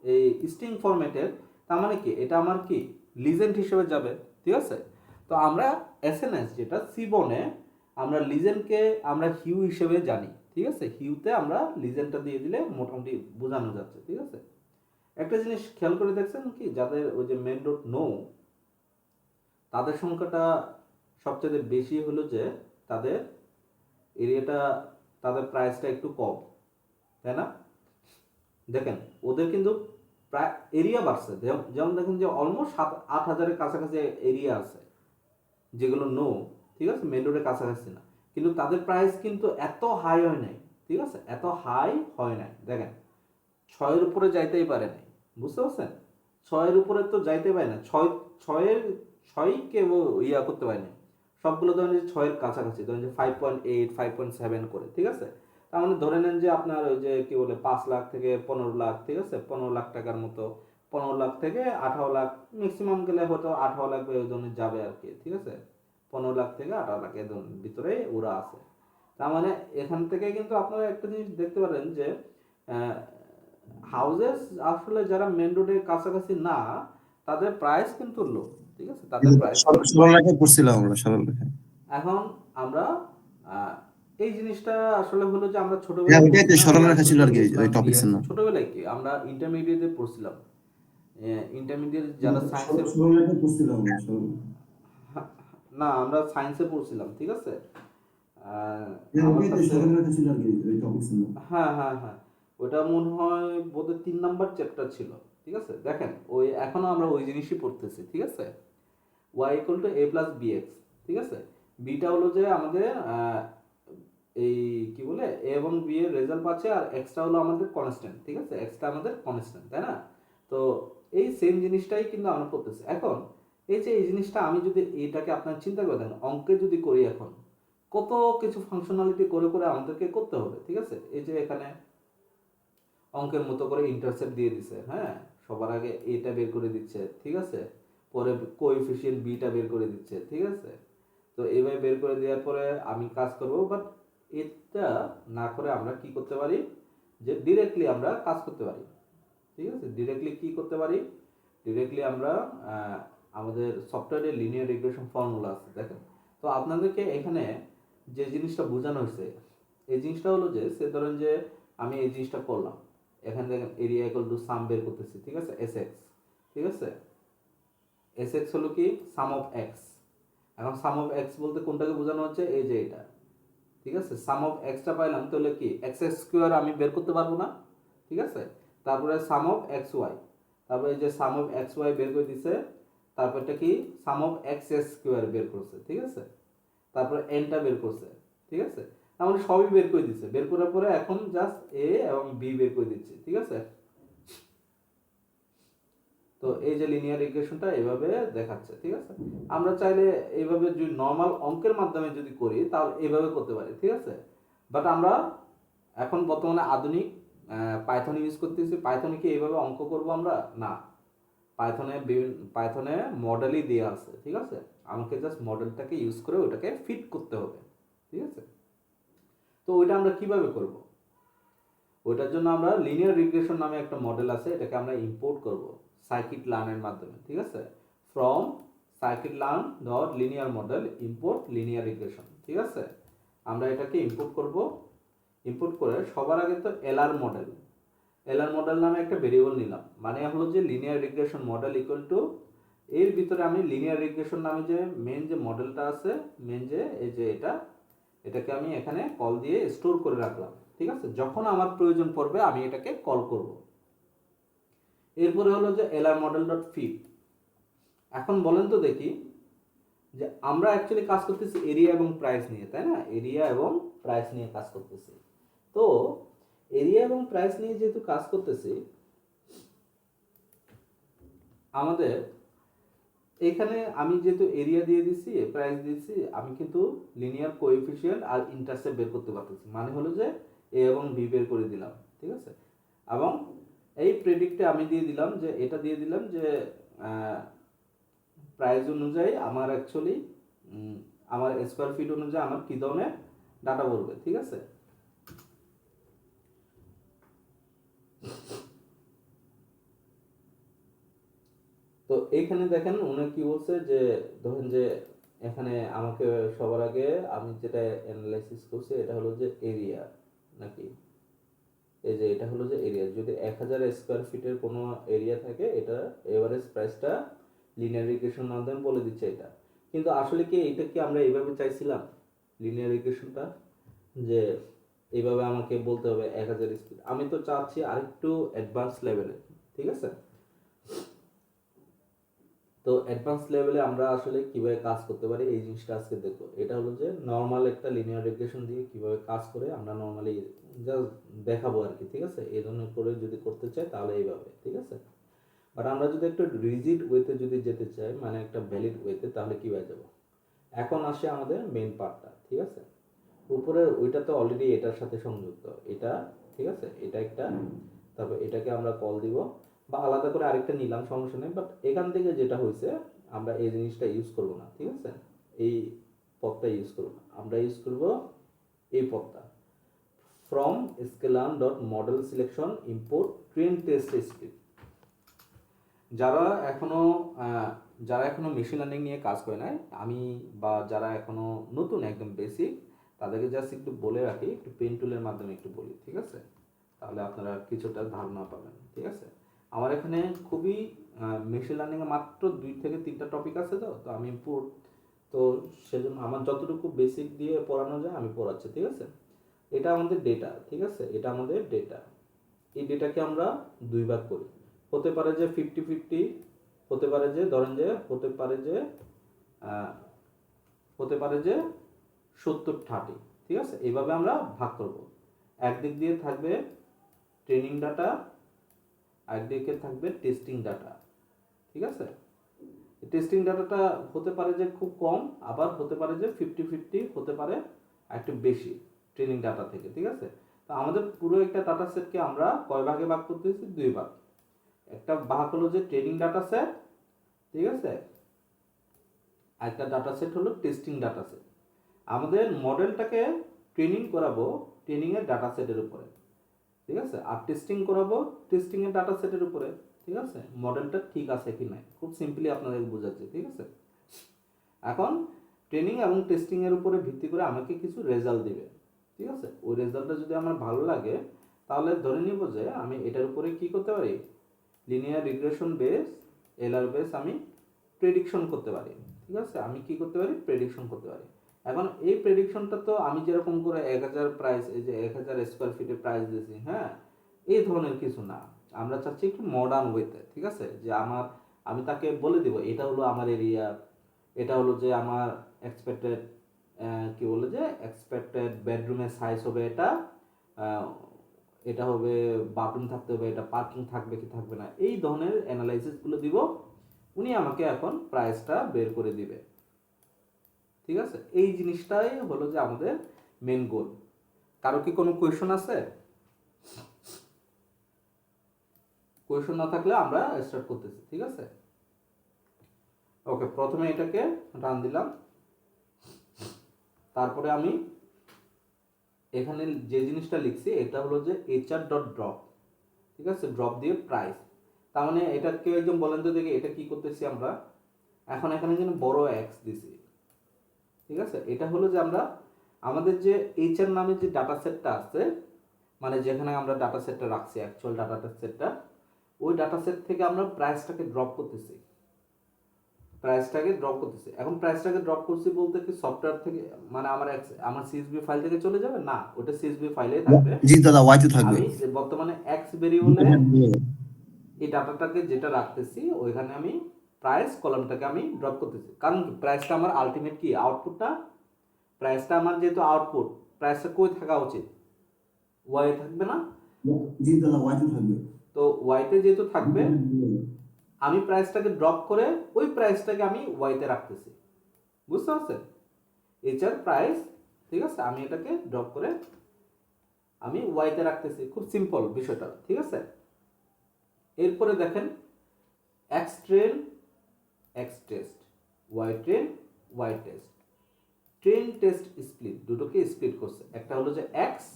এই স্ট্রিং ফরম্যাটের, তার মানে কি এটা আমার কি লিজেন্ড হিসেবে যাবে, ঠিক আছে। তো আমরা এসএনএস যেটা সিবনে আমরা লিজেন্ডকে আমরা হিউ হিসেবে জানি, ঠিক আছে। হিউতে আমরা লিজেন্ডটা দিয়ে দিলে মোটামুটি বোঝানো যাচ্ছে, ঠিক আছে। একটা জিনিস খেয়াল করে দেখছেন কি, যাদের ওই যে মেন রুট নো, তাদের সংখ্যাটা সবচেয়ে বেশি হলো যে তাদের এরিয়াটা, তাদের প্রাইসটা একটু কম, তাই না? দেখেন ওদের কিন্তু প্রায় এরিয়া বাড়ছে, যেমন দেখেন যে অলমোস্ট 7-8 হাজারের কাছাকাছি এরিয়া আছে যেগুলো নো, ঠিক আছে, মেন রোডের কাছাকাছি না, কিন্তু তাদের প্রাইস কিন্তু এত হাই হয় নাই, ঠিক আছে, এত হাই হয় নাই। দেখেন 6-এর উপরে যাইতেই পারে নাই, বুঝতে পারছেন? 6-এর উপরে তো যাইতে পারে না, ছয়কে ও ইয়া করতে পারে না, সবগুলো ধরেন যে 6-এর কাছাকাছি, ধরেন যে 5.8 5.7 করে, ঠিক আছে। তার মানে ধরে নেন যে আপনার ওই যে কি বলে 5 লাখ থেকে 15 লাখ, ঠিক আছে, 15 লাখ টাকার মতো, 15 লাখ থেকে 18 লাখ, ম্যাক্সিমাম গেলে হয়তো 18 লাখ ওই ধরনের যাবে আর কি, ঠিক আছে। 15 লাখ থেকে 18 লাখ এর ভিতরে ওরা আছে। তার মানে এখান থেকে কিন্তু আপনারা একটা জিনিস দেখতে পারেন যে হাউজেস আসলে যারা মেন রোডের কাছাকাছি না, তাদের প্রাইস কিন্তু লো, ঠিক আছে, তাদের প্রাইস। সরলরেখায় পড়ছিলাম আমরা, সরলরেখায়। এখন আমরা আহ, এই জিনিসটা আসলে হলো যে আমরা হ্যাঁ, ছোটবেলায় ওইটাই তো পড়ছি না, সরলরেখা ছিল আর কি, ইসলাম ওই টপিকস এর নাম। ছোটবেলায় কি আমরা ইন্টারমিডিয়েটে পড়ছিলাম, ইন্টারমিডিয়েট যারা সায়েন্সে, সরলরেখায় পড়ছিলাম আমরা, না আমরা সায়েন্সে পড়ছিলাম, ঠিক আছে। হ্যাঁ, আমার ওইটাই তো কাছে, সরলরেখা ছিল আর কি, ওই টপিকস এর নাম। হ্যাঁ হ্যাঁ হ্যাঁ, ওটা মনে হয় বোধহয় 3 নাম্বার চ্যাপ্টার ছিল, ঠিক আছে। দেখেন ওই এখনো আমরা ওই জিনিসই পড়তেছি, ঠিক আছে। y equal to a plus bx, ঠিক আছে। বিটা হলো যে আমাদের এই কি বলে a এবং b এর রেজাল্ট পাচ্ছে, আর এক্সটা হলো আমাদের কনস্ট্যান্ট, ঠিক আছে, এক্সটা আমাদের কনস্ট্যান্ট, তাই না? তো এই সেম জিনিসটাই কিন্তু আমরা পড়তেছি এখন। এই যে এই জিনিসটা আমি যদি এটাকে আপনার চিন্তা করে দেখেন, অঙ্কে যদি করি এখন কত কিছু ফাংশনালিটি করে করে আমাদেরকে করতে হবে, ঠিক আছে। এই যে এখানে অঙ্কের মতো করে ইন্টারসেপ্ট দিয়ে দিছে, হ্যাঁ, সবার আগে এটা বের করে দিচ্ছে, ঠিক আছে, পরে কোএফিসিয়েন্ট বিটা বের করে দিচ্ছে, ঠিক আছে। তো এইভাবে বের করে দেওয়ার পরে আমি কাজ করব, বাট এটা না করে আমরা কি করতে পারি, যে ডিরেক্টলি আমরা কাজ করতে পারি, ঠিক আছে। ডিরেক্টলি কি করতে পারি, ডিরেক্টলি আমরা আমাদের সফটওয়্যারে লিনিয়ার রিগ্রেশন ফর্মুলা আছে, দেখেন। তো আপনাদেরকে এখানে যে জিনিসটা বোঝানো হয়েছে, এই জিনিসটা হলো যে সে ধরেন যে আমি এই জিনিসটা করলাম, এখানে দেখেন এরিয়া ইকুয়াল টু সাম বের করতেছি, ঠিক আছে, এস এক্স, ঠিক আছে। এস এক্স হলো কি সাম অফ এক্স। এখন সাম অফ এক্স বলতে কোনটাকে বোঝানো হচ্ছে, এই যে এটা, ঠিক আছে। সাম অফ এক্সটা পাইলাম, তাহলে কি এক্স স্কোয়ার আমি বের করতে পারবো না, ঠিক আছে। তারপরে সাম অফ এক্স ওয়াই, তারপরে এই যে সাম অফ এক্স ওয়াই বের করে দিছে, তারপরটা কি সাম অফ এক্স স্কোয়ার বের করছে, ঠিক আছে। তারপরে এনটা বের করছে, ঠিক আছে। তাহলে সবই বের করে দিচ্ছে, বের করার পরে এখন জাস্ট এ এবং বি বের করে দিচ্ছে, ঠিক আছে। তো এই যে লিনিয়ার ইকুয়েশনটা এভাবে দেখাচ্ছে, ঠিক আছে। আমরা চাইলে এইভাবে যদি নর্মাল অঙ্কের মাধ্যমে যদি করি তাহলে এইভাবে করতে পারি, ঠিক আছে। বাট আমরা এখন বর্তমানে আধুনিক পাইথন ইউজ করতেছি, পাইথনে কি এইভাবে অঙ্ক করব আমরা? না, পাইথনে মডেলই দেওয়া আছে, ঠিক আছে। আমাকে জাস্ট মডেলটাকে ইউজ করে ওটাকে ফিট করতে হবে, ঠিক আছে। তো ওইটা আমরা কিভাবে করব? ওইটার জন্য আমরা লিনিয়ার রিগ্রেশন নামে একটা মডেল আছে, এটাকে আমরা ইম্পোর্ট করব সাইকিট লার্নের মাধ্যমে, ঠিক আছে। From scikit learn dot linear model import linear regression, ঠিক আছে। আমরা এটাকে ইম্পোর্ট করব। ইম্পোর্ট করে সবার আগে তো এলআর মডেল নামে একটা ভেরিয়েবল নিলাম, মানে হলো যে linear regression model equal to, এর ভিতরে আমি লিনিয়ার রিগ্রেশন নামে যে মেন যে মডেলটা আছে, মেন যে এই যে এটাকে আমি এখানে কল দিয়ে স্টোর করে রাখলাম, ঠিক আছে। যখন আমার প্রয়োজন পড়বে আমি এটাকে কল করব। এরপরে হলো যে এলআর মডেল ডট ফিট। এখন বলেন তো দেখি, যে আমরা অ্যাকচুয়ালি কাজ করতেছি এরিয়া এবং প্রাইস নিয়ে, তাই না? এরিয়া এবং প্রাইস নিয়ে কাজ করতেছি। তো এরিয়া এবং প্রাইস নিয়ে যেহেতু কাজ করতেছি, আমাদের এখানে আমি যেহেতু এরিয়া দিয়ে দিছি, প্রাইস দিয়েছি, আমি কিন্তু লিনিয়ার কোএফিসিয়েন্ট আর ইন্টারসেপ্ট বের করতে পারতেছি, মানে হলো যে এ এবং বি বের করে দিলাম, ঠিক আছে। এবং এই প্রেডিক্টে আমি দিয়ে দিলাম যে এটা দিয়ে দিলাম যে প্রাইস অনুযায়ী আমার অ্যাকচুয়ালি আমার স্কোয়ার ফিট অনুযায়ী আমার কী ধরনের ডাটা পড়বে, ঠিক আছে। তো এইখানে দেখেন উনি কি বলছে যে ধরেন যে এখানে আমাকে সবার আগে আমি যেটা অ্যানালাইসিস করছি এটা হলো যে এরিয়া নাকি, এই যে এটা হলো যে এরিয়া, যদি 1000 স্কোয়ার ফিটের কোনো এরিয়া থাকে এটা এভারেজ প্রাইসটা লিনিয়ার রিগ্রেশন মাধ্যমে বলে দিচ্ছে এটা। কিন্তু আসলে কি এটা কি আমরা এইভাবে চাইছিলাম লিনিয়ার রিগ্রেশনটা, যে এইভাবে আমাকে বলতে হবে 1000 স্পিড? আমি তো চাচ্ছি আরেকটু অ্যাডভান্স লেভেলে, ঠিক আছে। তো অ্যাডভান্স লেভেলে আমরা আসলে কিভাবে কাজ করতে পারি এই জিনিসটা আজকে দেখবো। এটা হলো যে নর্মাল একটা লিনিয়ার রিগ্রেশন দিয়ে কিভাবে কাজ করে আমরা নর্মালি জাস্ট দেখাবো আর কি, ঠিক আছে। এই ধরনের করে যদি করতে চাই তাহলে এইভাবে, ঠিক আছে। বাট আমরা যদি একটু রিজিড ওয়েতে যদি যেতে চাই, মানে একটা ভ্যালিড ওয়েতে, তাহলে কীভাবে যাবো। এখন আসে আমাদের মেইন পার্টটা, ঠিক আছে। উপরের ওইটা তো অলরেডি এটার সাথে সংযুক্ত, এটা, ঠিক আছে, এটা একটা, তারপর এটাকে আমরা কল দিব বা আলাদা করে আরেকটা নিলাম, সমস্যা নেই। বাট এখান থেকে যেটা হয়েছে আমরা এই জিনিসটা ইউজ করব না, ঠিক আছে। এই পথটা ইউজ করব না, আমরা ইউজ করব এই পথটা, from sklearn dot model selection import train test split. যারা এখনো মেশিন লার্নিং নিয়ে কাজ করে নাই, আমি বা যারা এখনো নতুন একদম বেসিক, তাদেরকে জাস্ট একটু বলে রাখি, একটু পেন টুলের মাধ্যমে একটু বলি, ঠিক আছে। তাহলে আপনারা কিছুটা ধারণা পাবেন, ঠিক আছে। আমার এখানে খুবই মেশিন লার্নিংয়ে মাত্র 2 থেকে 3টা টপিক আছে, তো আমি তো সেজন্য আমার যতটুকু বেসিক দিয়ে পড়ানো যায় আমি পড়াচ্ছি, ঠিক আছে। এটা আমাদের ডেটা, ঠিক আছে, এটা আমাদের ডেটা। এই ডেটাকে আমরা 2 ভাগ করি, হতে পারে যে 50-50, হতে পারে যে ধরেন যে হতে পারে যে 70-30, ঠিক আছে। এইভাবে আমরা ভাগ করব। একদিক দিয়ে থাকবে ট্রেনিং ডাটা, একদিকে থাকবে টেস্টিং ডাটা, ঠিক আছে। টেস্টিং ডাটাটা হতে পারে যে খুব কম, আবার হতে পারে যে 50-50, হতে পারে একটু বেশি ট্রেনিং ডাটা থেকে, ঠিক আছে। তো আমাদের পুরো একটা ডাটা সেটকে আমরা কয় ভাগে ভাগ করতেছি? 2 ভাগ। একটা ভাগ হলো যে ট্রেনিং ডাটা সেট, ঠিক আছে, একটা ডাটা সেট হলো টেস্টিং ডাটা সেট। আমাদের মডেলটাকে ট্রেনিং করাবো ট্রেনিং এর ডাটা সেটের উপরে, ঠিক আছে, আর টেস্টিং করাবো টেস্টিং এর ডাটা সেটের উপরে, ঠিক আছে। মডেলটা ঠিক আছে কি নাই খুব সিম্পলি আপনাদের বোঝাচ্ছি, ঠিক আছে। এখন ট্রেনিং এবং টেস্টিং এর উপরে ভিত্তি করে আমাকে কিছু রেজাল্ট দিবে, ঠিক আছে। ওই রেজাল্টটা যদি আমার ভালো লাগে তাহলে ধরে নিব যে আমি এটার উপরে কি করতে পারি, linear regression base, LR base আমি প্রেডিকশন করতে পারি, ঠিক আছে। আমি কি করতে পারি? প্রেডিকশন করতে পারি। এখন এই প্রেডিকশনটা তো আমি যেরকম করে 1000 প্রাইস, এই যে 1000 স্কোয়ার ফিটের প্রাইস দিয়েছি, হ্যাঁ, এই ধরনের কিছু না। আমরা চাচ্ছি একটু মডার্ন ওয়েতে, ঠিক আছে, যে আমি তাকে বলে দিব এটা হলো আমার এরিয়া, এটা হলো যে আমার এক্সপেক্টেড কি বলে যে এক্সপেক্টেড বেডরুমের সাইজ হবে এটা, এটা হবে বাথরুম থাকতে হবে, এটা পার্কিং থাকবে কি থাকবে না, এই ধরনের অ্যানালাইসিসগুলো দিব। উনি আমাকে এখন প্রাইসটা বের করে দিবে, ঠিক আছে। এই জিনিসটাই হলো যে আমাদের মেন গোল। কারো কি কোনো কোয়েশন আছে? কোয়েশন না থাকলে আমরা স্টার্ট করতেছি, ঠিক আছে। ওকে, প্রথমে এটাকে রান দিলাম, তারপরে আমি এখানে যে জিনিসটা লিখছি এটা হলো যে এইচআর ডট ড্রপ, ঠিক আছে, ড্রপ দিয়ে প্রাইস। তার মানে এটা কেউ একজন বলেন তো দেখি এটা কি করতেছি আমরা। এখন এখানে যেন বড় এক্স দিছি, ঠিক আছে। এটা হলো যে আমরা আমাদের যে এইচআর নামে যে ডাটা সেটটা আছে, মানে যেখানে আমরা ডাটা সেটটা রাখছি অ্যাকচুয়াল ডাটা সেটটা, ওই ডাটা সেট থেকে আমরা প্রাইসটাকে ড্রপ করতেছি, এখন প্রাইসটাকে ড্রপ করছি বলতে কি সফটওয়্যার থেকে, মানে আমার সিএসভি ফাইল থেকে চলে যাবে না, ওটা সিএসভি ফাইলেই থাকবে। জি দাদা, ওয়াইতে থাকবে। আমি বর্তমানে এক্স ভেরিয়েবলে এই ডাটাটাকে যেটা রাখতেছি ওইখানে আমি প্রাইস কলামটাকে আমি ড্রপ করতেছি, কারণ প্রাইসটা আমার আলটিমেট কি আউটপুটটা, প্রাইসটা আমার যেহেতু আউটপুট, প্রাইসটা কই থাকা উচিত? ওয়াই থাকবে না? জি দাদা, ওয়াইতে থাকবে। তো ওয়াইতে যেহেতু থাকবে, আমি প্রাইসটাকে ড্রপ করে ওই প্রাইসটাকে আমি ওয়াইতে রাখতেছি, বুঝতে পারছেন? এইচআর প্রাইস, ঠিক আছে, আমি এটাকে ড্রপ করে আমি ওয়াইতে রাখতেছি। খুব সিম্পল বিষয়টা, ঠিক আছে। এরপরে দেখেন X train X test, Y train Y test, train test split, দুটোকে স্প্লিট করছে। একটা হলো যে এক্স,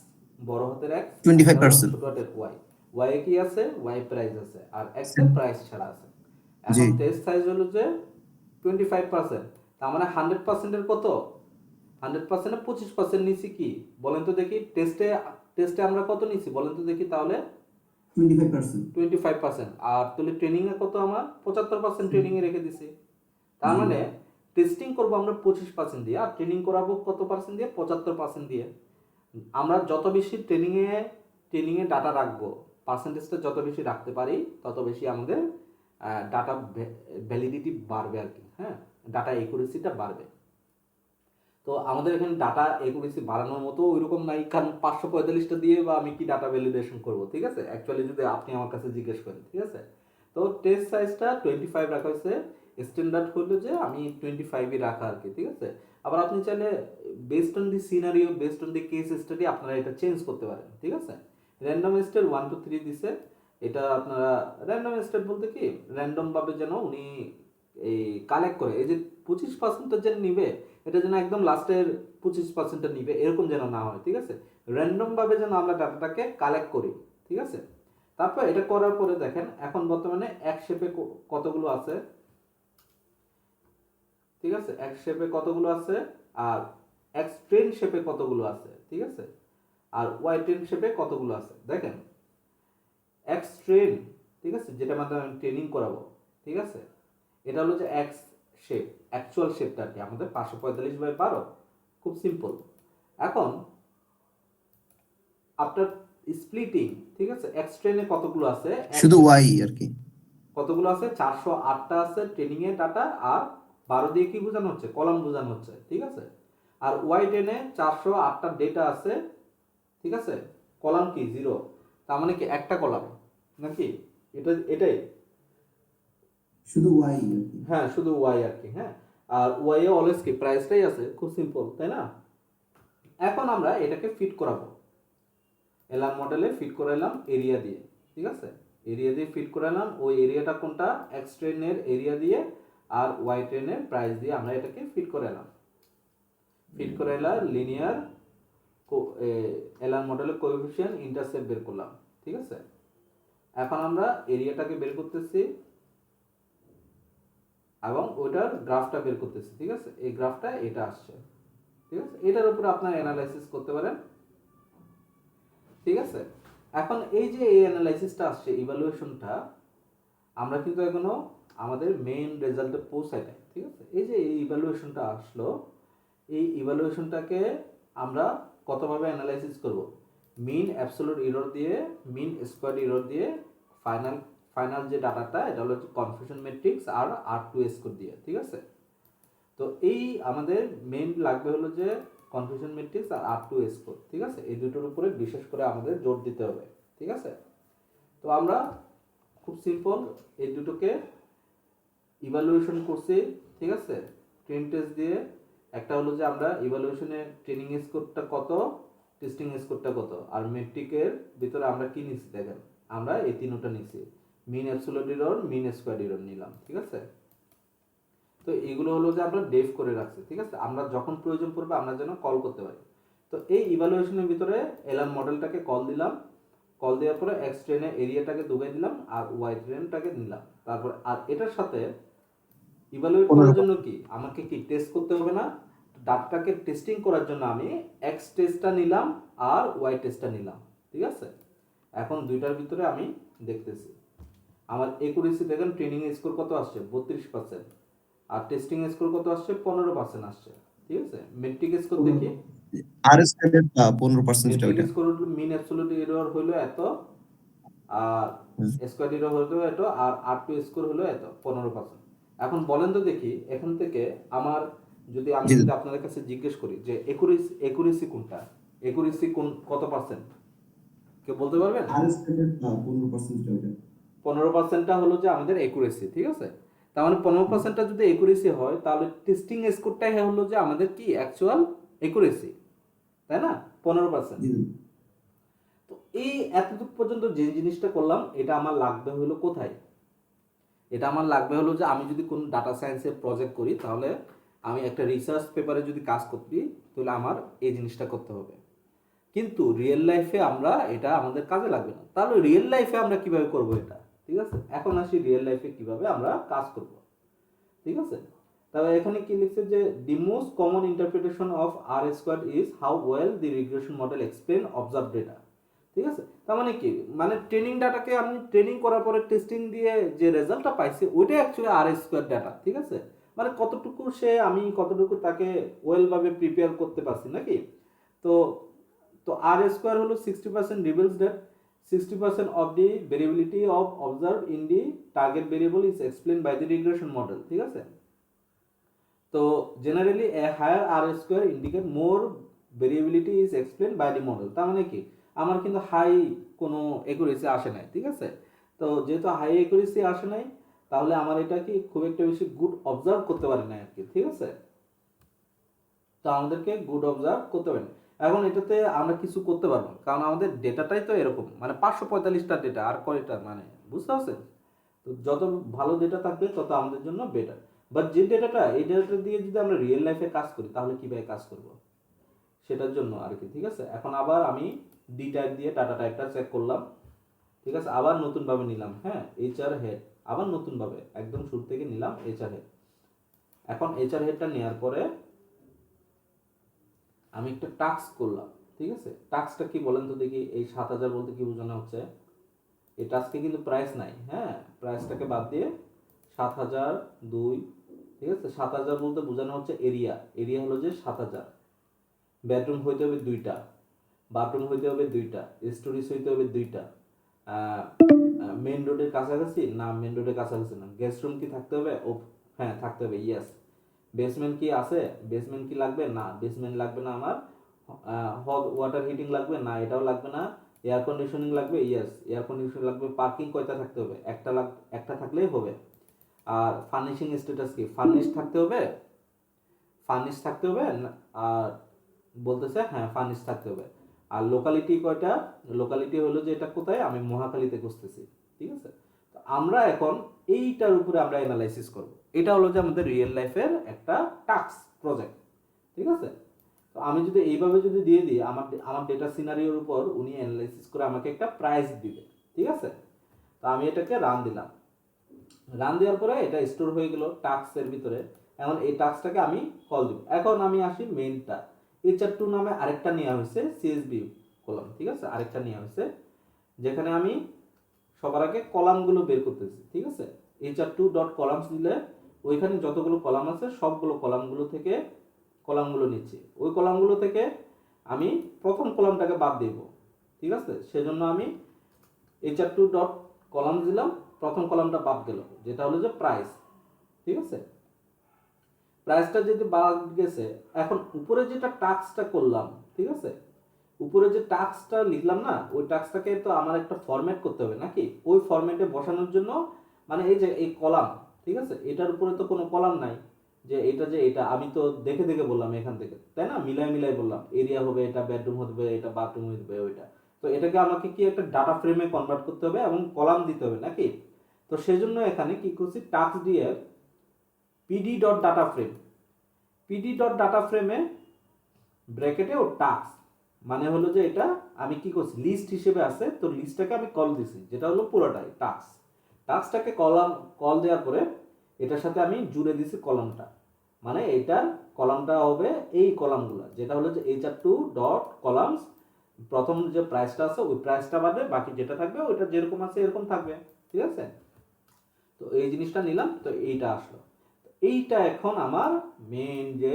বড় হাতের এক্স, 25%। ছোট হাতের ওয়াই। ওয়াই কি আছে? ওয়াই প্রাইস আছে, আর এক্স এ প্রাইস ছাড়া আছে। জি। এখন টেস্ট সাইজ হলো যে 25%, তার মানে 100%-এর কত? 100%-এ 25% নিছি কি বলেন তো দেখি? টেস্টে আমরা কত নিছি বলেন তো দেখি তাহলে? 25%। 25%। আর তাহলে ট্রেনিং এ কত? আমার 75% ট্রেনিং এ রেখে দিছি। তার জি। মানে টেস্টিং করব আমরা 25% দিয়ে, আর ট্রেনিং করাবো কত পার্সেন্ট দিয়ে? 75% দিয়ে। আমরা যত বেশি ট্রেনিং এ ডাটা রাখবো, পার্সেন্টেজটা যত বেশি রাখতে পারি, তত বেশি আমাদের ডাটা ভ্যালিডিটি বাড়বে আর কি, হ্যাঁ, ডাটা একুরেসিটা বাড়বে। তো আমাদের এখানে ডাটা একুরেসি বাড়ানোর মতো ওইরকম নাই, কারণ 545টা দিয়ে বা আমি কি ডাটা ভ্যালিডেশন করব, ঠিক আছে? অ্যাকচুয়ালি যদি আপনি আমার কাছে জিজ্ঞেস করেন, ঠিক আছে। তো টেস্ট সাইজটা 25 রাখা হয়েছে, স্ট্যান্ডার্ড হলো যে আমি 25ই রাখা আর কি, ঠিক আছে। আবার আপনি চাইলে based on the scenario, based on the case study আপনারা এটা চেঞ্জ করতে পারেন, ঠিক আছে। র্যান্ডম স্টেট 1 2 3 দিছে, এটা আপনারা র্যান্ডম স্টেট বলতে কি র্যান্ডম ভাবে যেন উনি এই কালেক্ট করে, এই যে 25% যেন নিবে, এটা যেন একদম লাস্টের 25% নিবে এরকম যেন না হয়, ঠিক আছে। র্যান্ডম ভাবে যেন আমরা ডাটাটাকে কালেক্ট করি, ঠিক আছে। তারপর এটা করার পরে দেখেন এখন বর্তমানে এক শেপে কতগুলো আছে, ঠিক আছে, এক শেপে কতগুলো আছে, আর এক্স ট্রেন শেপে কতগুলো আছে, ঠিক আছে, আর ওয়াই ট্রেন শেপে কতগুলো আছে। দেখেন এক্স ট্রেন, ঠিক আছে, যেটা মাধ্যমে আমি ট্রেনিং করাবো, ঠিক আছে, এটা হলো যে এক্স শেপ, অ্যাকচুয়াল শেপটা আর কি আমাদের 545/12, খুব সিম্পল। এখন আফটার স্প্লিটিং, ঠিক আছে, এক্স ট্রেনে কতগুলো আছে? শুধু ওয়াই আর কি। কতগুলো আছে? 408টা আছে ট্রেনিং এ ডাটা, আর 12 দিয়ে কি বোঝানো হচ্ছে? কলাম বোঝানো হচ্ছে, ঠিক আছে। আর ওয়াই টেনে 408টা ডেটা আছে, ঠিক আছে, কলাম কি 0, তার মানে কি একটা কলাম নাকি? এটাই শুধু ওয়াই আর কি। হ্যাঁ, শুধু ওয়াই আর কি, হ্যাঁ। আর ওয়াই এ অলওয়েজ কি প্রাইসটাই আছে, খুব সিম্পল, তাই না? এখন আমরা এটাকে ফিট করাবো, এলআর মডেলে ফিট করাইলাম এরিয়া দিয়ে, ঠিক আছে, এরিয়া দিয়ে ফিট করালাম। ওই এরিয়াটা কোনটা? এক্স ট্রেনের এরিয়া দিয়ে আর ওয়াই ট্রেনের প্রাইস দিয়ে আমরা এটাকে ফিট করালাম। ফিট করাইলাম লিনিয়ার এলআর মডেলের কোএফিসিয়েন্ট ইন্টারসেপ্ট বের করলাম, ঠিক আছে। এখন আমরা এরিয়াটাকে বের করতেছি এবং ওইটার গ্রাফটা বের করতেছি, ঠিক আছে। এই গ্রাফটা এটা আসছে, ঠিক আছে, এটার উপরে আপনার অ্যানালাইসিস করতে পারেন, ঠিক আছে। এখন এই যে এই অ্যানালাইসিসটা আসছে, ইভালুয়েশনটা, আমরা কিন্তু এখনো আমাদের মেইন রেজাল্টে পৌঁছাই নাই, ঠিক আছে। এই যে এই ইভালুয়েশনটা আসলো, এই ইভালুয়েশনটাকে আমরা কতভাবে অ্যানালাইসিস করব? মিন অ্যাবসলিউট এরর দিয়ে, মিন স্কোয়ার্ড এরর দিয়ে, ফাইনাল যে ডাটাটা এটা হলো কনফিউশন ম্যাট্রিক্স আর R2 স্কোর দিয়ে, ঠিক আছে। তো এই আমাদের মেইন লাগবে হলো যে কনফিউশন ম্যাট্রিক্স আর R2 স্কোর, ঠিক আছে। এই দুটোর উপরে বিশেষ করে আমাদের জোর দিতে হবে, ঠিক আছে। তো আমরা খুব সিম্পল এই দুটোকে ইভালুয়েশন করছি, ঠিক আছে, ট্রেন টেস্ট দিয়ে। একটা হলো যে আমরা ইভালুয়েশনের ট্রেনিং স্কোরটা কত, টেস্টিং স্কোরটা কত, আর মেট্রিকের ভিতরে আমরা কি নিছি দেখেন, আমরা এই তিনটা নিছি, মিন অ্যাবসলিউট এরর, মিন স্কোয়ার্ড এরর নিলাম, ঠিক আছে। তো এগুলো হলো যে আমরা ডেফ করে রাখছি, ঠিক আছে, আমরা যখন প্রয়োজন পড়বে আমরা যেন কল করতে পারি। তো এই ইভালুয়েশনের ভিতরে এলআর মডেলটাকে কল দিলাম, কল দেওয়ার পরে এক্স ট্রেনের এরিয়াটাকে দুবাই দিলাম আর ওয়াই ট্রেনটাকে নিলাম। তারপর আর এটার সাথে ইভালুয়েট করার জন্য কি আমাকে কি টেস্ট করতে হবে না? ডাটাটাকে টেস্টিং করার জন্য আমি এক্স টেস্টটা নিলাম আর ওয়াই টেস্টটা নিলাম, ঠিক আছে। এখন দুইটার ভিতরে আমি দেখতেছি আমার একুরেসি দেখেন, ট্রেনিং স্কোর কত আসছে? 32%, আর টেস্টিং স্কোর কত আসছে? 15% আসছে, ঠিক আছে। মেট্রিক স্কোর দেখি, আর স্ট্যান্ডার্ড 15% যেটা মেট্রিক ওইটা। স্কোর মিন অ্যাবসলিউট এরর হলো এত, আর স্কোয়ার এরর হলো এত, আর R2 স্কোর হলো এত, 15%। এখন বলেন তো দেখি এখান থেকে আমার আমি জি। যদি আপনাদের কাছে জিজ্ঞেস করি যে একুরেসি কোনটা, একুরেসি কোন কত পার্সেন্ট, কেউ বলতে পারবেন? আর স্ট্যান্ডার্ড 15% যেটা ওইটা। 15%টা হলো যে আমাদের একুরেসি, ঠিক আছে? তার মানে 15%টা যদি একুরেসি হয় তাহলে টেস্টিং স্কোরটাই হলো যে আমাদের কি অ্যাকচুয়াল একুরেসি, তাই না? 15%। তো এই এতটুকু পর্যন্ত যে জিনিসটা করলাম এটা আমার লাগবে হলো কোথায়? এটা আমার লাগবে হলো যে আমি যদি কোনো ডাটা সায়েন্সের প্রজেক্ট করি তাহলে আমি একটা রিসার্চ পেপারে যদি কাজ করতে তাহলে আমার এই জিনিসটা করতে হবে। কিন্তু রিয়েল লাইফে আমরা এটা আমাদের কাজে লাগবে না। তাহলে রিয়েল লাইফে আমরা কিভাবে করব এটা, ঠিক আছে? এখন আসি রিয়েল লাইফে কিভাবে আমরা কাজ করব, ঠিক আছে? তবে এখানে কি লিখছে যে the most common interpretation of R square is how well the regression model explain observe data, ঠিক আছে? তার মানে কি, মানে ট্রেনিং ডাটাকে আমি ট্রেনিং করার পরে টেস্টিং দিয়ে যে রেজাল্টটা পাইছি ওইটাই অ্যাকচুয়ালি আর স্কোয়ার ডাটা, ঠিক আছে? মানে কতটুকু আমি কতটুকু তাকে ওয়েল ভাবে প্রিপেয়ার করতে পারছি নাকি। তো তো আর স্কোয়ার হলো 60% reveals that 60% of the variability of observed in the target variable is explained by the regression model, ঠিক আছে? তো generally a higher R square indicate more variability is explain by the model. তার মানে কি, আমার কিন্তু হাই কোনো একুরেসি আসে নাই, ঠিক আছে? তো যেহেতু হাই একুরেসি আসে নাই তাহলে আমার এটা কি খুব একটা বেশি গুড অবজার্ভ করতে পারে না আর কি, ঠিক আছে? তো আমাদেরকে গুড অবজার্ভ করতে পারি। এখন এটাতে আমরা কিছু করতে পারবো না, কারণ আমাদের ডেটাটাই তো এরকম, মানে 545টা ডেটা আর কয়টা, মানে বুঝতে পারছেন? তো যত ভালো ডেটা থাকবে তত আমাদের জন্য বেটার। বাট যে ডেটাটা, এই ডেটাটা দিয়ে যদি আমরা রিয়েল লাইফে কাজ করি তাহলে কিভাবে কাজ করব সেটার জন্য আর কি, ঠিক আছে? এখন আবার আমি ডি টাইপ দিয়ে ডাটা টাইপটা চেক করলাম, ঠিক আছে? আবার নতুনভাবে নিলাম, হ্যাঁ, এইচআর হেড, আবার নতুনভাবে একদম শুরু থেকে নিলাম এইচআর হেড। এখন এইচআর হেডটা নেওয়ার পরে আমি একটা টাস্ক করলাম, ঠিক আছে? টাস্কটা কি বলেন তো দেখি, এই 7000 বলতে কি বোঝানো হচ্ছে? এই টাস্কে কিন্তু প্রাইস নাই, হ্যাঁ, প্রাইসটাকে বাদ দিয়ে 7002, ঠিক আছে? 7000 বলতে বোঝানো হচ্ছে এরিয়া, এরিয়া হলো যে 7000। বেডরুম হইতে হবে 2টা, বাথরুম হইতে হবে 2টা, স্টোরেজ হইতে হবে 2টা, মেন রোডের কাছাকাছি না, মেন রোডের কাছাকাছি না, গেস্ট রুম কি থাকতে হবে? ও হ্যাঁ, থাকতে হবে, ইয়েস। বেসমেন্ট কি আছে? বেসমেন্ট কি লাগবে? না, বেসমেন্ট লাগবে না আমার। হট ওয়াটার হিটিং লাগবে? না, এটাও লাগবে না। এয়ার কন্ডিশনিং লাগবে? ইয়েস, এয়ার কন্ডিশনিং লাগবে। পার্কিং কয়টা থাকতে হবে? একটা থাকলেই হবে। আর ফার্নিশিং স্ট্যাটাস কি? ফার্নিশ থাকতে হবে, ফার্নিশ থাকতে হবে আর বলতেছে হ্যাঁ ফার্নিশ থাকতে হবে। আর লোকালিটি কয়টা? লোকালিটি হলো যে এটা কোথায়, আমি মহাখালীতে খুঁজতেছি, ঠিক আছে? তো আমরা এখন এইটার উপরে আমরা অ্যানালাইসিস করব। এটা হলো যে আমাদের রিয়েল লাইফের একটা টাস্ক প্রজেক্ট, ঠিক আছে? তো আমি যদি এইভাবে যদি দিয়ে দিই, আমার ডেটা সিনারিওর উপর উনি অ্যানালাইসিস করে আমাকে একটা প্রাইস দিবে, ঠিক আছে? তো আমি এটাকে রান দিলাম, রান দেওয়ার পরে এটা স্টোর হয়ে গেল টাস্কের ভিতরে। এখন এই টাস্কটাকে আমি কল দিব। এখন আমি আসি মেইনটা, HR2 নামে আরেকটা নেওয়া হয়েছে CSV কলাম, ঠিক আছে? আরেকটা নেওয়া হয়েছে যেখানে আমি সবার আগে কলামগুলো বের করতেছি, ঠিক আছে? HR2.columns দিলে ওইখানে যতগুলো কলাম আছে সবগুলো কলামগুলো থেকে কলামগুলো নিচ্ছি। ওই কলামগুলো থেকে আমি প্রথম কলামটাকে বাদ দিব, ঠিক আছে? সেজন্য আমি HR2.columns দিলাম, প্রথম কলামটা বাদ গেল যেটা হলো যে প্রাইস, ঠিক আছে? প্রাইসটা যদি বাদ গেছে, এখন উপরে যেটা টাস্কটা করলাম, ঠিক আছে? উপরে যে টাস্কটা লিখলাম না, ওই টাস্কটাকে তো আমার একটা ফরম্যাট করতে হবে নাকি? ওই ফরম্যাটে বসানোর জন্য, মানে এই যে এই কলাম, ঠিক আছে? এটার উপরে তো কোনো কলাম নাই, যে এটা আমি তো দেখে দেখে বললাম এখান থেকে, তাই না? মিলাই মিলাই বললাম এরিয়া হবে এটা, বেডরুম হবে এটা, বাথরুম হবে ওইটা। তো এটাকে আমাকে কি একটা ডাটা ফ্রেমে কনভার্ট করতে হবে এবং কলাম দিতে হবে নাকি? তো সেজন্য এখানে কি করছি, টাস্ক দিয়ে pd.data frame, pd.data ফ্রেমে ব্র্যাকেটে ও টাস্ক, মানে হলো যে এটা আমি কি করছি, লিস্ট হিসেবে আছে, তো লিস্টটাকে আমি কল দিছি, যেটা হলো পুরোটাই টাস্ক। টাস্কটাকে কল দেওয়ার পরে এটার সাথে আমি জুড়ে দিছি কলামটা, মানে এটার কলামটা হবে এই কলামগুলো, যেটা হলো যে HR2.columns, প্রথম যে প্রাইসটা আছে ওই প্রাইসটা বাদে বাকি যেটা থাকবে ওইটা যেরকম আছে এরকম থাকবে, ঠিক আছে? তো এই জিনিসটা নিলাম, তো এইটা আসলো। এইটা এখন আমার মেইন যে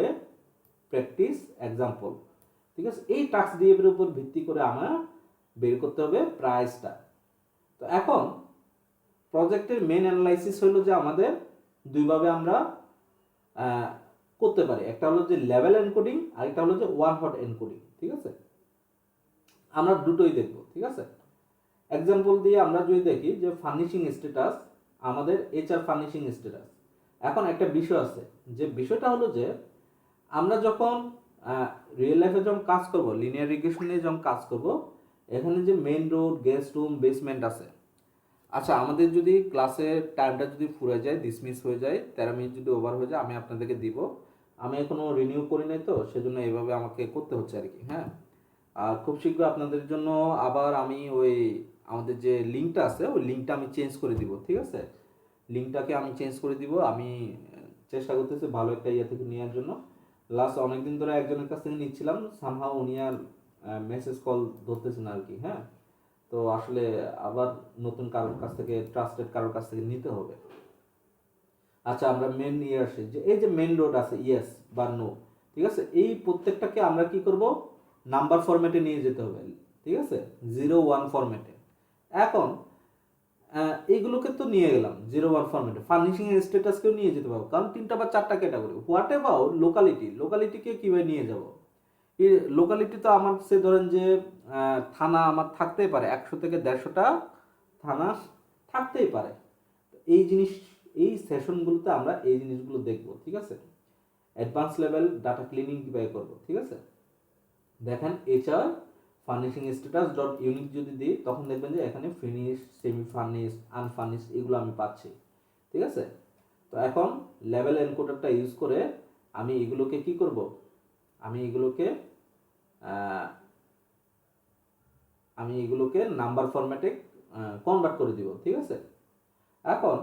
প্র্যাকটিস এক্সাম্পল, ঠিক আছে? এই টাস্ক দিয়ে এর উপর ভিত্তি করে আমার বের করতে হবে প্রাইসটা। তো এখন প্রজেক্টের মেইন অ্যানালাইসিস হলো যে আমাদের দুইভাবে আমরা করতে পারি, একটা হলো যে লেভেল এনকোডিং আর একটা হলো যে ওয়ান হট এনকোডিং, ঠিক আছে? আমরা দুটোই দেখব, ঠিক আছে? এক্সাম্পল দিয়ে আমরা যদি দেখি যে ফার্নিশিং স্ট্যাটাস, আমাদের এইচআর ফার্নিশিং স্ট্যাটাস। এখন একটা বিষয় আছে, যে বিষয়টা হলো যে আমরা যখন রিয়েল লাইফে যখন কাজ করব, লিনিয়ার রিগ্রেশন নিয়ে যখন কাজ করব, এখানে যে main road, guest room, basement আছে। আচ্ছা, আমাদের যদি ক্লাসের টাইমটা যদি ফুরে যায়, ডিসমিস হয়ে যায়, 13 মিনিট যদি ওভার হয়ে যায়, আমি আপনাদেরকে দিব। আমি এখনো রিনিউ করি নাই, তো সেজন্য এইভাবে আমাকে করতে হচ্ছে আর কি। হ্যাঁ, আর খুব শীঘ্র আপনাদের জন্য আবার আমি ওই আমাদের যে লিঙ্কটা আছে, ওই লিঙ্কটা আমি চেঞ্জ করে দিব, ঠিক আছে? লিঙ্কটাকে আমি চেঞ্জ করে দিব। আমি চেষ্টা করতেছি ভালো একটা ইয়ে থেকে নেওয়ার জন্য। লাস্ট অনেকদিন ধরে একজনের কাছ থেকে নিচ্ছিলাম, সামহাও উনি আর মেসেজ কল ধরতেছেন আর কি। হ্যাঁ, তো আসলে আবার নতুন কারোর কাছ থেকে, ট্রাস্টেড কারোর কাছ থেকে নিতে হবে। আচ্ছা, আমরা মেন নিয়ে আসি যে এই যে মেন রোড আছে, ইয়েস বা নো, ঠিক আছে? এই প্রত্যেকটাকে আমরা কি করব, নাম্বার ফরম্যাটে নিয়ে যেতে হবে, ঠিক আছে? 0-1 ফরম্যাটে। এখন এইগুলোকে তো নিয়ে গেলাম 0-1 ফরম্যাটে, ফার্নিশিং এর স্ট্যাটাসকেও নিয়ে যেতে পারবো, কারণ 3টা বা 4টা ক্যাটাগরি। হোয়াট এবাউট লোকালিটিকে কিভাবে নিয়ে যাব? এই লোকালিটি তো আমার সে ধরেন যে থানা আমার থাকতেই পারে, 100 থেকে 150টা থানা থাকতেই পারে। এই জিনিস, এই সেশনগুলোতে আমরা এই জিনিসগুলো দেখব, ঠিক আছে? অ্যাডভান্স লেভেল ডাটা ক্লিনিং কিভাবে করব, ঠিক আছে? দেখেন HR furnishing status dot unique যদি দিই, তখন দেখবেন যে এখানে ফিনিশ, সেমি ফার্নিশ, আনফার্নিশ এগুলো আমি পাচ্ছি, ঠিক আছে? তো এখন লেভেল এনকোডারটা ইউজ করে আমি এগুলোকে কি করব, আমি এগুলোকে নাম্বার ফরম্যাটে কনভার্ট করে দিব, ঠিক আছে? এখন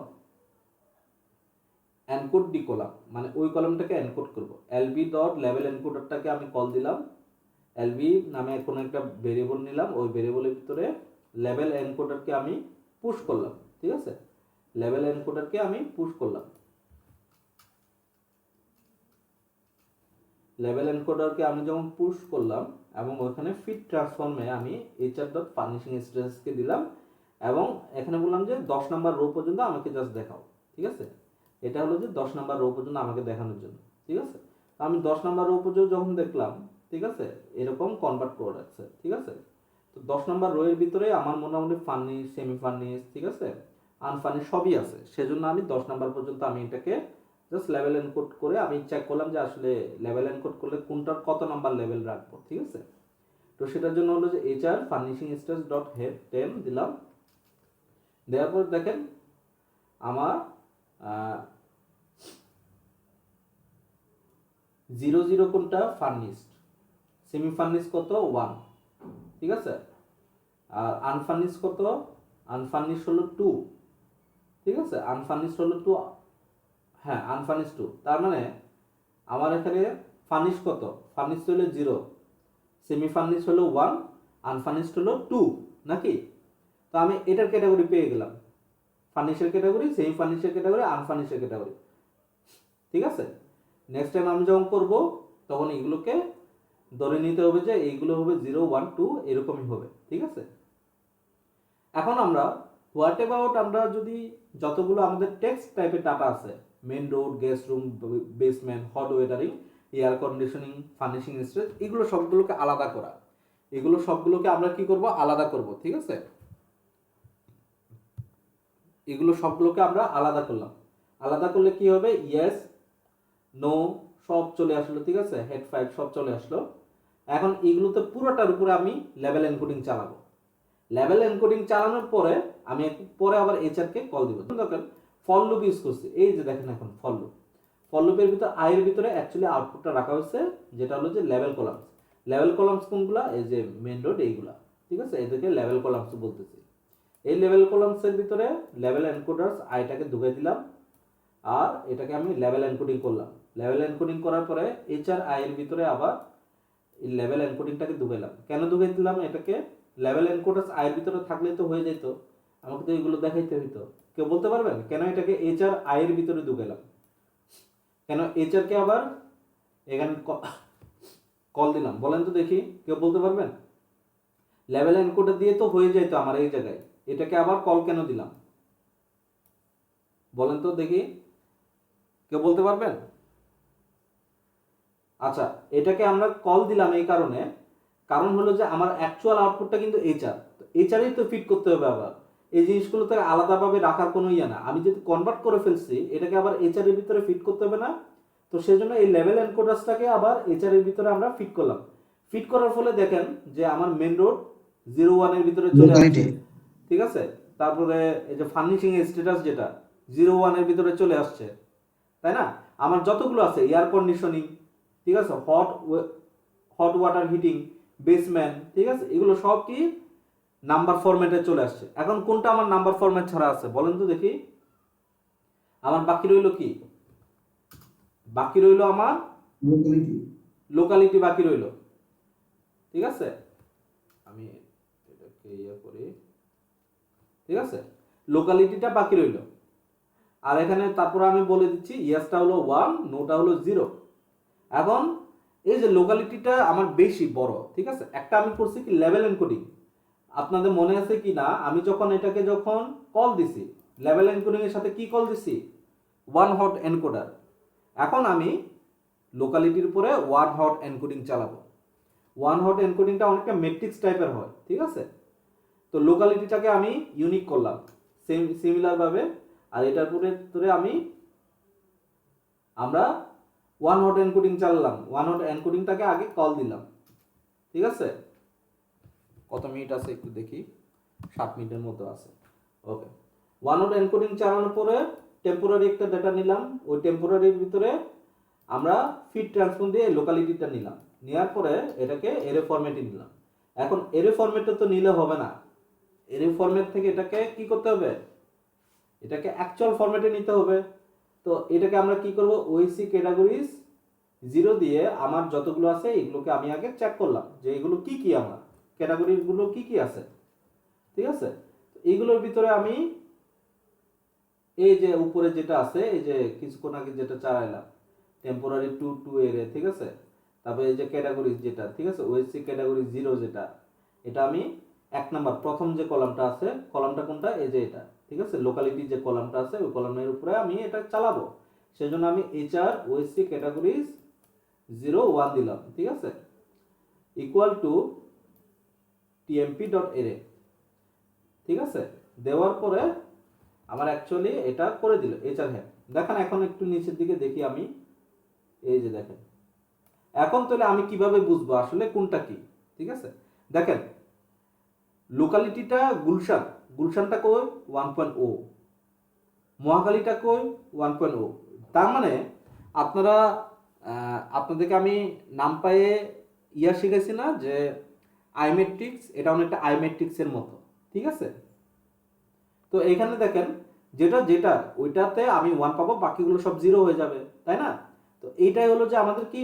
এনকোড ডি কলাম, মানে ওই কলামটাকে এনকোড করব। এলবি ডট লেভেল এনকোডারটাকে আমি কল দিলাম, এলবি নামে কোনো একটা ভেরিয়েবল নিলাম, ওই ভেরিয়েবলের ভিতরে লেভেল এনকোডারকে আমি পুশ করলাম, ঠিক আছে? লেভেল এনকোডারকে আমি পুশ করলাম, লেভেল এনকোডারকে আমি যখন পুশ করলাম, এবং ওখানে ফিট ট্রান্সফর্মে আমি এইচআর ডট ফার্নিশিং স্ট্যাটাসকে দিলাম, এবং এখানে বললাম যে 10 নাম্বার রো পর্যন্ত আমাকে জাস্ট দেখাও, ঠিক আছে? এটা হলো যে 10 নাম্বার রো পর্যন্ত আমাকে দেখানোর জন্য, ঠিক আছে? তো আমি 10 নাম্বার রো পর্যন্ত যখন দেখলাম, ঠিক আছে, এরকম কনভার্ট করে রাখছে, ঠিক আছে? তো 10 নাম্বার রো এর ভিতরে আমার মোটামুটি ফার্নিশ, সেমি ফার্নিশ, ঠিক আছে, আনফার্নিশ সবই আছে। সেজন্য আমি 10 নাম্বার পর্যন্ত আমি এটাকে জাস্ট লেভেল এনকোড করে আমি চেক করলাম যে আসলে লেভেল এনকোড করলে কোনটার কত নাম্বার লেভেল রাখবো, ঠিক আছে? তো সেটার জন্য হলো যে HR furnishing status dot head 10 দিলাম। দেওয়ার পর দেখেন আমার 0-0 কোনটা, ফার্নিশড। সেমি ফার্নিশ কত, 1, ঠিক আছে? আর আনফার্নিশ কত, আনফার্নিশ হলো 2, ঠিক আছে? আনফার্নিশ হলো 2, হ্যাঁ আনফার্নিশ 2। তার মানে আমার এখানে ফার্নিশ কত, ফার্নিশ হলো 0, সেমি ফার্নিশ হলো 1, আনফার্নিশ হলো 2, নাকি? তো আমি এটার ক্যাটাগরি পেয়ে গেলাম, ফার্নিশের ক্যাটাগরি, সেমি ফার্নিশের ক্যাটাগরি, আনফার্নিশের ক্যাটাগরি, ঠিক আছে? নেক্সট টাইম আমি যখন করব, তখন এগুলোকে ধরে নিতে হবে যে এইগুলো হবে 0, 1, 2 এরকমই হবে, ঠিক আছে? এখন আমরা হোয়াট অ্যাবাউট, আমরা যদি যতগুলো আমাদের টেক্সট টাইপের ডাটা আছে, main road, guest room, basement, hot weathering, air conditioning, furnishing stress, এগুলো সবগুলোকে আলাদা করা, এগুলো সবগুলোকে আমরা কি করব, আলাদা করব, ঠিক আছে? এগুলো সবগুলোকে আমরা আলাদা করলাম। আলাদা করলে কি হবে, ইয়েস, নো সব চলে আসলো, ঠিক আছে? হেড 5 সব চলে আসলো। এখন এগুলোতে পুরোটার উপরে আমি লেভেল এনকোডিং চালাবো। লেভেল এনকোডিং চালানোর পরে আমি পরে আবার এইচআর কে কল দিব। দেখেন ফর লুপ ইউজ করছি, এই যে দেখেন এখন ফর লুপ, ফর লুপের ভিতরে আই এর ভিতরে অ্যাকচুয়ালি আউটপুটটা রাখা হয়েছে, যেটা হলো যে লেভেল কলামস। লেভেল কলামস কোনগুলা, এই যে মেন রোড এইগুলা, ঠিক আছে? এদেরকে লেভেল কলামস বলতেছি। এই লেভেল কলামসের ভিতরে লেভেল এনকোডার্স আইটাকে ঢুকাই দিলাম, আর এটাকে আমি লেভেল এনকোডিং করলাম। লেভেল এনকোডিং করার পরে এইচআর আই এর ভিতরে আবার এই লেভেল এনকোডিংটাকে ঢুকাইলাম। কেন ঢুকাই দিলাম এটাকে, লেভেল এনকোডার্স আই এর ভিতরে থাকলে তো হয়ে যেত, আমাকে তো এগুলো দেখাইতে হইতো। কেউ বলতে পারবেন কেন এটাকে এইচআর আই এর ভিতরে ঢুকাইলাম? কেন এইচআর কে আবার এখানে কল দিলাম, বলেন তো দেখি, কেউ বলতে পারবেন? লেভেল এনকোডার দিয়ে তো হয়ে যেত আমার এই জায়গায়, এটাকে আবার কল কেন দিলাম বলেন তো দেখি, কেউ বলতে পারবেন? আচ্ছা, এটাকে আমরা কল দিলাম এই কারণে, কারণ হলো যে আমার অ্যাকচুয়াল আউটপুটটা কিন্তু এইচআর, তো এইচআরই তো ফিট করতে হবে আবার, এই জিনিসগুলো তো আলাদাভাবে রাখার কোনো ইয়ে না, আমি যদি কনভার্ট করে ফেলছি এটাকে আবার এইচআর এর ভিতরে ফিট করতে হবে না। তো সেই জন্য এই লেভেল এনকোডার্সটাকে আবার এইচআর এর ভিতরে আমরা ফিট করলাম। ফিট করার ফলে দেখেন যে আমার মেন রোড 01 এর ভিতরে চলে আসছে, Locality। ঠিক আছে। তারপরে এই যে ফার্নিশিং স্ট্যাটাস যেটা 01 এর ভিতরে চলে আসছে, তাই না। আমার যতগুলো আছে এয়ার কন্ডিশনিং, ঠিক আছে, হট ওয়াটার হিটিং, বেসমেন্ট, ঠিক আছে, এগুলো সব কি নাম্বার ফরম্যাটে চলে আসছে। এখন কোনটা আমার নাম্বার ফরম্যাট ছাড়া আছে বলেন তো দেখি। আমার বাকি রইল কি, বাকি রইল আমার Locality। লোকালিটি বাকি রইল, ঠিক আছে। আমি এটাকে ইয়ে করি, ঠিক আছে, লোকালিটিটা বাকি রইল। আর এখানে তারপরে আমি বলে দিচ্ছি ইয়েসটা হলো 1, নোটা হলো 0। এখন এই যে লোকালিটিটা আমার বেশি বড়, ঠিক আছে। একটা আমি করছি কি লেভেল এনকোডিং, আপনাদের মনে আছে কি না, আমি যখন এটাকে যখন কল দিছি লেভেল এনকোডিং এর সাথে কি কল দিছি, ওয়ান হট এনকোডার। এখন আমি লোকালিটির উপরে ওয়ান হট এনকোডিং চালাবো। ওয়ান হট এনকোডিংটা অনেকটা ম্যাট্রিক্স টাইপের হয়, ঠিক আছে। তো লোকালিটিটাকে আমি ইউনিক করলাম সিমিলার ভাবে, আর এটার উপরে আমরা ওয়ান হট এনকোডিং চালালাম। ওয়ান হট এনকোডিংটাকে আগে কল দিলাম, ঠিক আছে। কত মিনিট আছে একটু দেখি, 7 মিনিটের মতো আছে। ওকে, ওয়ান হট এনকোডিং চালানোর পরে টেম্পোরারি একটা ডেটা নিলাম, ওই টেম্পোরারির ভিতরে আমরা ফিট ট্রান্সফর্ম দিয়ে লোকালিটিটা নিলাম, নেওয়ার পরে এটাকে এরে ফরম্যাটে নিলাম। এখন এরে ফরম্যাটে তো নিলে হবে না, এরে ফরম্যাট থেকে এটাকে কি করতে হবে, এটাকে অ্যাকচুয়াল ফরম্যাটে নিতে হবে। তো এটাকে আমরা কি করব, ওইসি ক্যাটাগরিজ 0 দিয়ে আমার যতগুলো আছে এগুলোকে আমি আগে চেক করলাম যে এগুলো কি কি, আমার ক্যাটাগরিগুলো কি কি আছে, ঠিক আছে। এইগুলোর ভিতরে আমি এই যে উপরে যেটা আছে, এই যে কিছুক্ষণ আগে যেটা চালাইলাম টেম্পোরারি টু এর, ঠিক আছে। তারপরে এই যে ক্যাটাগরিজ যেটা, ঠিক আছে, ওএসসি ক্যাটাগরি 0 যেটা, এটা আমি 1 নাম্বার প্রথম যে কলামটা আছে, কলামটা কোনটা, এই যে এটা, ঠিক আছে। লোকালিটি যে কলামটা আছে ওই কলামের উপরে আমি এটা চালাবো, সেজন্য আমি এইচআর ওএসসি ক্যাটাগরিজ 01 দিলাম, ঠিক আছে, ইকুয়াল টু tmp.array, ঠিক আছে। দেওয়ার পরে আমার অ্যাকচুয়ালি এটা করে দিল এইচআর হ্যাঁ। দেখেন এখন একটু নিচের দিকে দেখি আমি, এই যে দেখেন এখন তাহলে আমি কিভাবে বুঝবো আসলে কোনটা কি, ঠিক আছে। দেখেন লোকালিটিটা গুলশান, গুলশানটা কই 1.0, মহাখালীটা কই 1.0। তার মানে আপনারা আপনাদেরকে আমি নাম পায়ে ইয়া শিখেছি না যে আইমেট্রিক্স, এটা অনেকটা আইমেট্রিক্সের মতো, ঠিক আছে। তো এখানে দেখেন যেটা যেটা ওইটাতে আমি 1 পাবো, বাকিগুলো সব 0 হয়ে যাবে, তাই না। তো এইটাই হলো যে আমাদের কি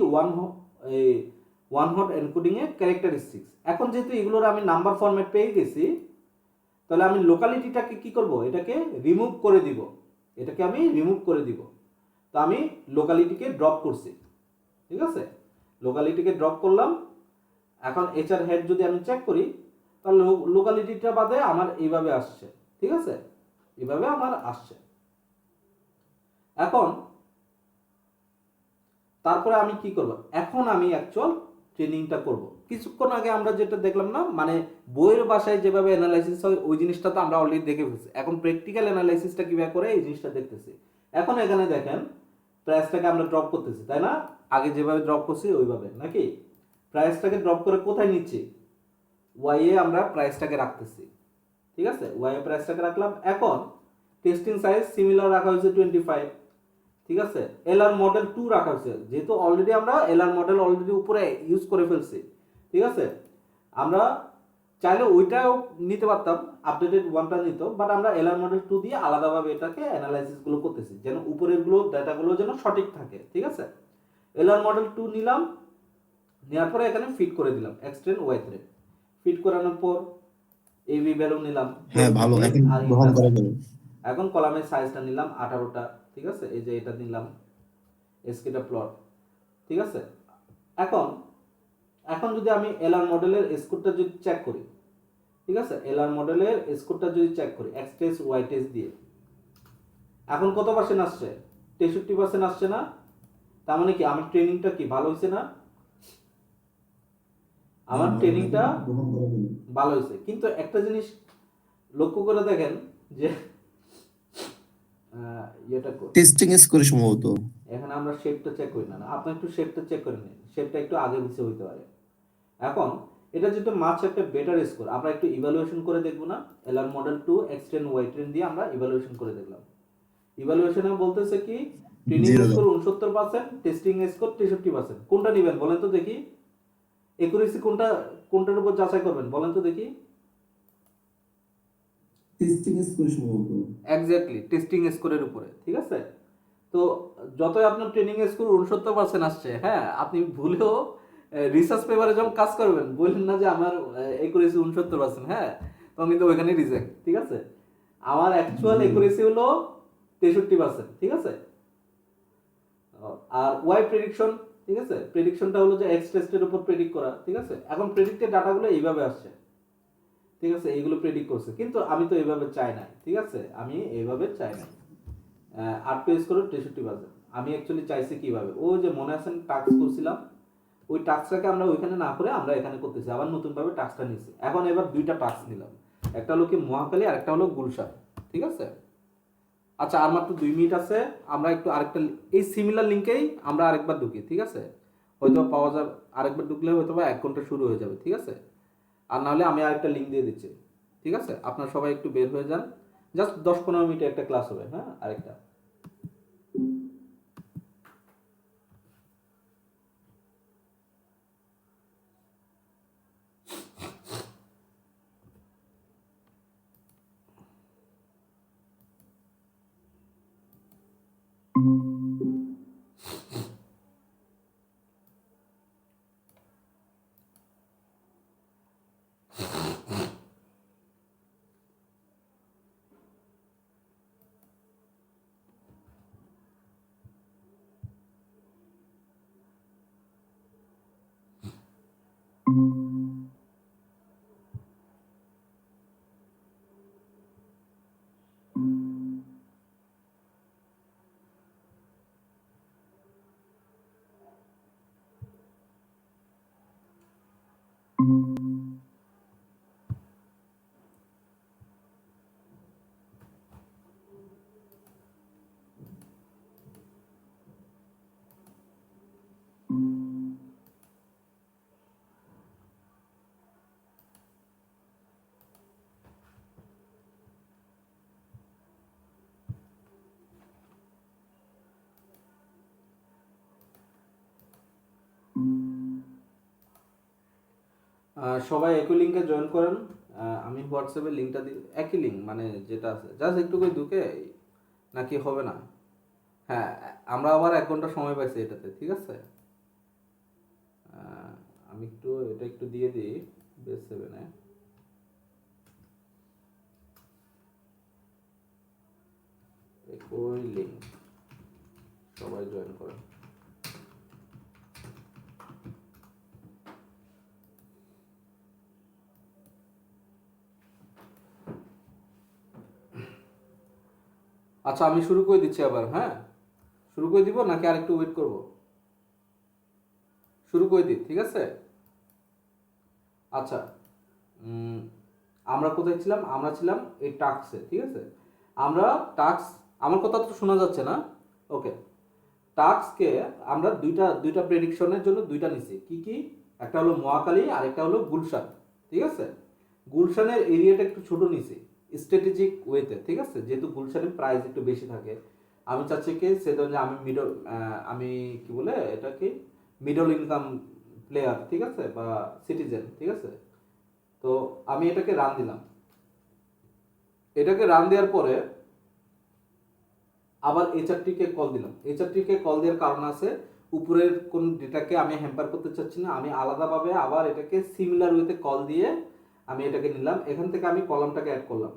ওয়ান হট এনকোডিং এর ক্যারেক্টারিস্টিক্স। এখন যেহেতু এগুলোর আমি নাম্বার ফরম্যাট পেয়ে গেছি, তাহলে আমি লোকালিটিটাকে কি করব, এটাকে রিমুভ করে দিব, এটাকে আমি রিমুভ করে দিব। তো আমি লোকালিটিকে ড্রপ করছি, ঠিক আছে, লোকালিটিকে ড্রপ করলাম। এখন এইচআর হেড যদি আমি চেক করি তাহলে লোকালিটিটা বাদে আমার এইভাবে আসছে, ঠিক আছে, এইভাবে আমার আসছে। এখন তারপরে আমি কি করব, এখন আমি অ্যাকচুয়াল ট্রেনিংটা করব। কিছুক্ষণ আগে আমরা যেটা দেখলাম না, মানে বইয়ের ভাষায় যেভাবে অ্যানালাইসিস হয় ওই জিনিসটা তো আমরা অলরেডি দেখে ফেলছি, এখন প্র্যাকটিক্যাল অ্যানালাইসিসটা কিভাবে করে এই জিনিসটা দেখতেছি। এখন এখানে দেখেন প্রাইসটাকে আমরা ড্রপ করতেছি, তাই না, আগে যেভাবে ড্রপ করছি ওইভাবে নাকি। প্রাইসটাকে ড্রপ করে কোথায় নিচ্ছি, ওয়াই এ আমরা প্রাইসটাকে রাখতেছি, ঠিক আছে, ওয়াই এ প্রাইসটাকে রাখলাম। এখন টেস্টিং সাইজ সিমিলার রাখা হয়েছে 25, ঠিক আছে। এলআর মডেল 2 রাখা হয়েছে, যেহেতু অলরেডি আমরা এলআর মডেল অলরেডি উপরে ইউজ করে ফেলছি, ঠিক আছে। আমরা চাইলে ওইটাও নিতে পারতাম, আপডেটেড ওয়ানটা নিত, বাট আমরা এলআর মডেল 2 দিয়ে আলাদাভাবে এটাকে অ্যানালাইসিস গুলো করতেছি যেন উপরের গুলো ডাটাগুলো যেন সঠিক থাকে, ঠিক আছে। এলআর মডেল 2 নিলাম, নেওয়ার পরে এখানে ফিট করে দিলাম এক্সটেন্ড ওয়াই থ্রেড। ফিট করানোর পর এবি ভ্যালু নিলাম, হ্যাঁ ভালো, এখন আর গ্রহণ করা যাবে। এখন কলামের সাইজটা নিলাম 18টা, ঠিক আছে, এই যে এটা নিলাম এসকেটা প্লট, ঠিক আছে। এখন এখন যদি আমি এলআর মডেলের স্কোরটা যদি চেক করি, ঠিক আছে, এলআর মডেলের স্কোরটা যদি চেক করি এক্স টেস্ট ওয়াই টেস্ট দিয়ে, এখন কত পার্সেন্ট আসছে, 63% আসছে না। তার মানে কি আমার ট্রেনিংটা কি ভালো হয়েছে না, আমার ট্রেনিংটা গ্রহণ করা হলো। ভালো হয়েছে, কিন্তু একটা জিনিস লক্ষ্য করে দেখেন যে ইয়েটা করি, টেস্টিং স্কোর সম্ভবত। এখানে আমরা শেপটা চেক করি না, আপনি একটু শেপটা চেক করে নিন, শেপটা একটু আগে পিছিয়ে হইতে পারে। এখন এটা যেহেতু মাছ একটা বেটার স্কোর, আমরা একটু ইভালুয়েশন করে দেখবো না? LR model 2 extend Y train দিয়ে আমরা ইভালুয়েশন করে দেখলাম। ইভালুয়েশনে বলতেছে কি ট্রেনিং 0 স্কোর 69%, টেস্টিং স্কোর 63%। কোনটা নেবেন বলেন তো দেখি? একুরেসি কোনটার উপর যাচাই করবেন বলেন তো দেখি? টেস্টিং স্কোর সম্ভবত। এক্স্যাক্টলি টেস্টিং স্কোরের উপরে, ঠিক আছে? তো যতই আপনার ট্রেনিং স্কোর 69% আসছে, হ্যাঁ, আপনি ভুলেও রিসার্চ পেপারে যখন কাজ করবেন বললেন না যে আমার একুরেসি 69%, হ্যাঁ, তখন কিন্তু ওইখানে রিজেক্ট, ঠিক আছে? আমার অ্যাকচুয়াল একুরেসি হলো 63%, ঠিক আছে? আর ওয়াই প্রেডিকশন, ঠিক আছে, প্রেডিকশনটা হলো যে এক্স টেস্টের উপর প্রেডিক্ট করা, ঠিক আছে? এখন প্রেডিক্টেড ডাটাগুলো এইভাবে আসছে, ঠিক আছে, এইগুলো প্রেডিক্ট করছে, কিন্তু আমি তো এইভাবে চাই না, ঠিক আছে, আমি এইভাবে চাই না। 8 পেজ করে 63%। আমি অ্যাকচুয়ালি চাইছি কিভাবে, ও যে মনে আছেন টাস্ক করছিলাম, ওই টাস্কটাকে আমরা ওইখানে না করে আমরা এখানে করতেছি, আবার নতুনভাবে টাস্কটা নিচ্ছি। এখন এবার দুইটা টাস্ক নিলাম, একটা হলো কি মহাকালী আর একটা হলো গুলশান, ঠিক আছে? আচ্ছা, আর মাত্র 2 মিনিট আছে, আমরা একটু আরেকটা এই সিমিলার লিঙ্কেই আমরা আরেকবার ঢুকি, ঠিক আছে? হয়তো পাওয়া যাবে, আরেকবার ঢুকলে হয়তো বা 1 ঘন্টা শুরু হয়ে যাবে, ঠিক আছে? আর নাহলে আমি আরেকটা লিঙ্ক দিয়ে দিচ্ছি, ঠিক আছে? আপনারা সবাই একটু বের হয়ে যান, জাস্ট 10-15 মিনিটে একটা ক্লাস হবে, হ্যাঁ, আরেকটা। সবাই একই লিঙ্কে জয়েন করেন। আমি হোয়াটসঅ্যাপে লিঙ্কটা দিই, একই লিঙ্ক মানে যেটা আছে, জাস্ট একটু করে ঢুকে, নাকি হবে না? হ্যাঁ, আমরা আবার 1 ঘন্টা সময় পাইছি এটাতে, ঠিক আছে? আমি একটু এটা একটু দিয়ে দিই বেস 7-এ। একই লিঙ্ক, সবাই জয়েন করেন। আচ্ছা, আমি শুরু করে দিচ্ছি আবার, হ্যাঁ? শুরু করে দিব নাকি আরেকটু ওয়েট করব? শুরু করে দিই, ঠিক আছে? আচ্ছা, উম, আমরা কোথায় ছিলাম? আমরা ছিলাম এই টাস্কে, ঠিক আছে? আমরা টাস্ক, আমার কথা তো শোনা যাচ্ছে না? ওকে, টাস্ককে আমরা দুইটা দুইটা প্রেডিকশনের জন্য দুইটা নিছি, কি কি? একটা হলো মহাকালী আর একটা হলো গুলশান, ঠিক আছে? গুলশানের এরিয়াটা একটু ছোট নিছি স্ট্র্যাটেজিক ওয়েতে, ঠিক আছে, যেহেতু গুলশানের প্রাইস একটু বেশি থাকে। আমি চাচ্ছি কি সেজন্য আমি আমি কি বলে এটাকে মিডল ইনকাম প্লেয়ার, ঠিক আছে, বা সিটিজেন, ঠিক আছে? তো আমি এটাকে রান দিলাম, এটাকে রান দেওয়ার পরে আবার এইচআরটিকে কল দিলাম। এইচআরটিকে কল দেওয়ার কারণ আছে, উপরের কোন ডেটাকে আমি হ্যাম্পার করতে চাচ্ছি না, আমি আলাদাভাবে আবার এটাকে সিমিলার ওয়েতে কল দিয়ে আমি এটাকে নিলাম। এখান থেকে আমি কলামটাকে অ্যাড করলাম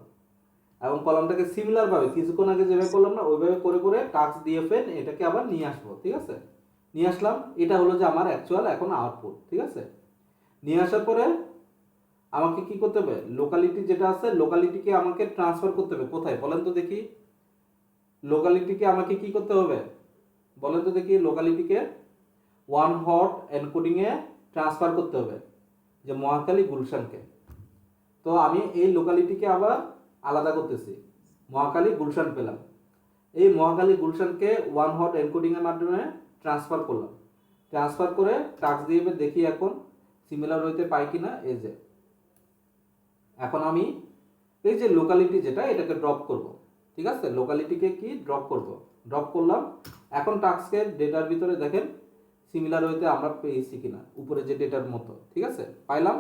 এবং কলামটাকে সিমিলার ভাবে কিছুক্ষণ আগে যেভাবে করলাম না ওইভাবে করে করে টাস্ক দিয়ে ফেন এটাকে আবার নিয়ে আসবো, ঠিক আছে? নিয়ে আসলাম, এটা হলো যে আমার অ্যাকচুয়াল এখন আউটপুট, ঠিক আছে? নিয়ে আসার পরে আমাকে কি করতে হবে? লোকালিটি যেটা আছে লোকালিটিকে আমাকে ট্রান্সফার করতে হবে কোথায় বলেন তো দেখি? লোকালিটিকে আমাকে কি করতে হবে বলেন তো দেখি? লোকালিটিকে one hot encoding a transfer করতে হবে। যে মহাখালী গুলশানকে। তো আমি এই লোকালিটিকে আবার আলাদা করতেছি, মহাখালী গুলশান পেলাম। এই মহাখালী গুলশানকে ওয়ান হট এনকোডিংয়ের মাধ্যমে ট্রান্সফার করলাম। ট্রান্সফার করে টাস্ক দিয়ে দেখি এখন সিমিলার হইতে পাই কিনা। এই যে এখন আমি এই যে লোকালিটি যেটা এটাকে ড্রপ করব, ঠিক আছে, লোকালিটিকে কি ড্রপ করব, ড্রপ করলাম। এখন টাস্কের ডেটার ভিতরে দেখেন সিমিলার হইতে আমরা পেয়েছি কিনা, উপরে যে ডেটার মতো, ঠিক আছে, পাইলাম।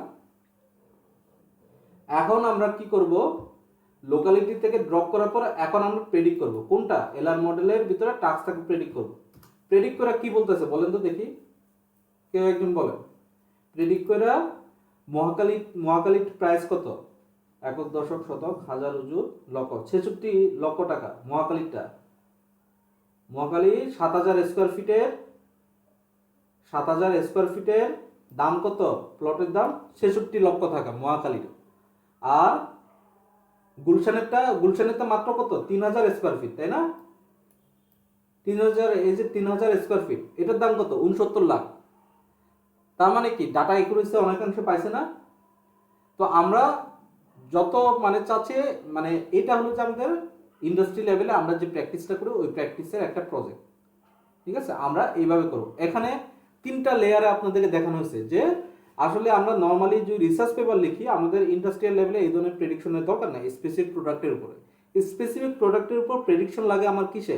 এখন আমরা কি করব, লোকালিটি থেকে ড্রপ করার পর এখন আমরা প্রেডিক্ট করব কোনটা, এলআর মডেলের ভিতরে টাস্কটাকে প্রেডিক্ট করব। প্রেডিক্ট করা কি বলতেছে বলেন তো দেখি, কেউ একজন বলেন। প্রেডিক্ট করা মহাখালী প্রাইস কত, একক দশক শতক হাজার উজুর লক্ষ, 66 লক্ষ টাকা মহাখালীটা। মহাখালী 7,000 স্কোয়ার ফিটের, 7,000 স্কোয়ার ফিটের দাম কত, প্লটের দাম 66 লক্ষ টাকা মহাখালীর। আর গুলশানেরটা মাত্র কত, 3,000 স্কোয়ার ফিট, তাই না? 3,000, এই যে 3,000 স্কোয়ার ফিট, এটার দাম কত, 69 লাখ। তার মানে কি ডাটা একুরেসি অনেকাংশে পাইছে না? তো আমরা যত মানে চাচ্ছে, মানে এটা হলো যে আমাদের ইন্ডাস্ট্রি লেভেলে আমরা যে প্র্যাকটিসটা করি ওই প্র্যাকটিসের একটা প্রজেক্ট, ঠিক আছে। আমরা এইভাবে করব। এখানে 3টা লেয়ারে আপনাদেরকে দেখানো হয়েছে যে আসলে আমরা নর্মালি যে রিসার্চ পেপার লিখি আমাদের ইন্ডাস্ট্রিয়াল লেভেলে এই ধরনের প্রেডিকশনের দরকার নাই। স্পেসিফিক প্রোডাক্টের উপরে, স্পেসিফিক প্রোডাক্টের উপর প্রেডিকশন লাগে আমার কিসে,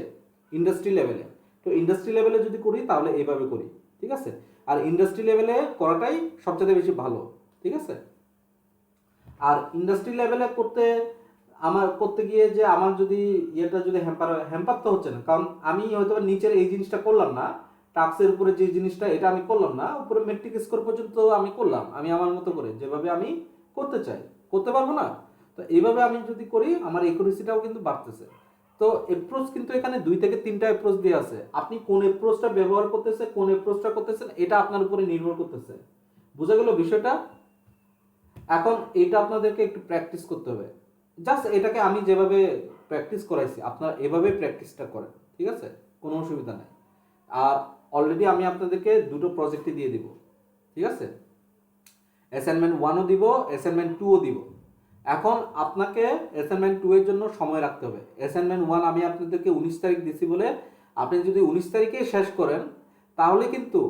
ইন্ডাস্ট্রি লেভেলে। তো ইন্ডাস্ট্রি লেভেলে যদি করি তাহলে এইভাবে করি, ঠিক আছে। আর ইন্ডাস্ট্রি লেভেলে করাটাই সবচেয়ে বেশি ভালো, ঠিক আছে। আর ইন্ডাস্ট্রি লেভেলে করতে গিয়ে যে আমার যদি ইয়েটা যদি হ্যাম্পার তো হচ্ছে না, কারণ আমি হয়তো নিচের এই জিনিসটা করলাম না, টাক্সের উপরে যে জিনিসটা এটা আমি করলাম না, উপরে মেট্রিক স্কোর পর্যন্ত আমি করলাম, আমি আমার মতো করে যেভাবে আমি করতে চাই, করতে পারবো না। তো এইভাবে আমি যদি করি আমার একুরেসিটাও কিন্তু বাড়তেছে। তো এপ্রোচ কিন্তু এখানে 2 থেকে 3টা এপ্রোচ দিয়ে আছে, আপনি কোন এপ্রোচটা ব্যবহার করতেছেন, কোন এপ্রোচটা করতেছেন এটা আপনার উপরে নির্ভর করতেছে। বোঝা গেল বিষয়টা? এখন এটা আপনাদেরকে একটু প্র্যাকটিস করতে হবে। জাস্ট এটাকে আমি যেভাবে প্র্যাকটিস করাইছি আপনারা এভাবে প্র্যাকটিসটা করেন, ঠিক আছে, কোনো অসুবিধা নাই। আর অলরেডি আমি আপনাদেরকে 2টো প্রজেক্টই দিয়ে দিব, ঠিক আছে। অ্যাসাইনমেন্ট 1ও দিব, অ্যাসাইনমেন্ট 2ও দিব। এখন আপনাকে অ্যাসাইনমেন্ট 2 এর জন্য সময় রাখতে হবে। অ্যাসাইনমেন্ট 1 আমি আপনাদেরকে 19 তারিখ দিছি বলে আপনি যদি 19 তারিখে শেষ করেন তাহলে কিন্তু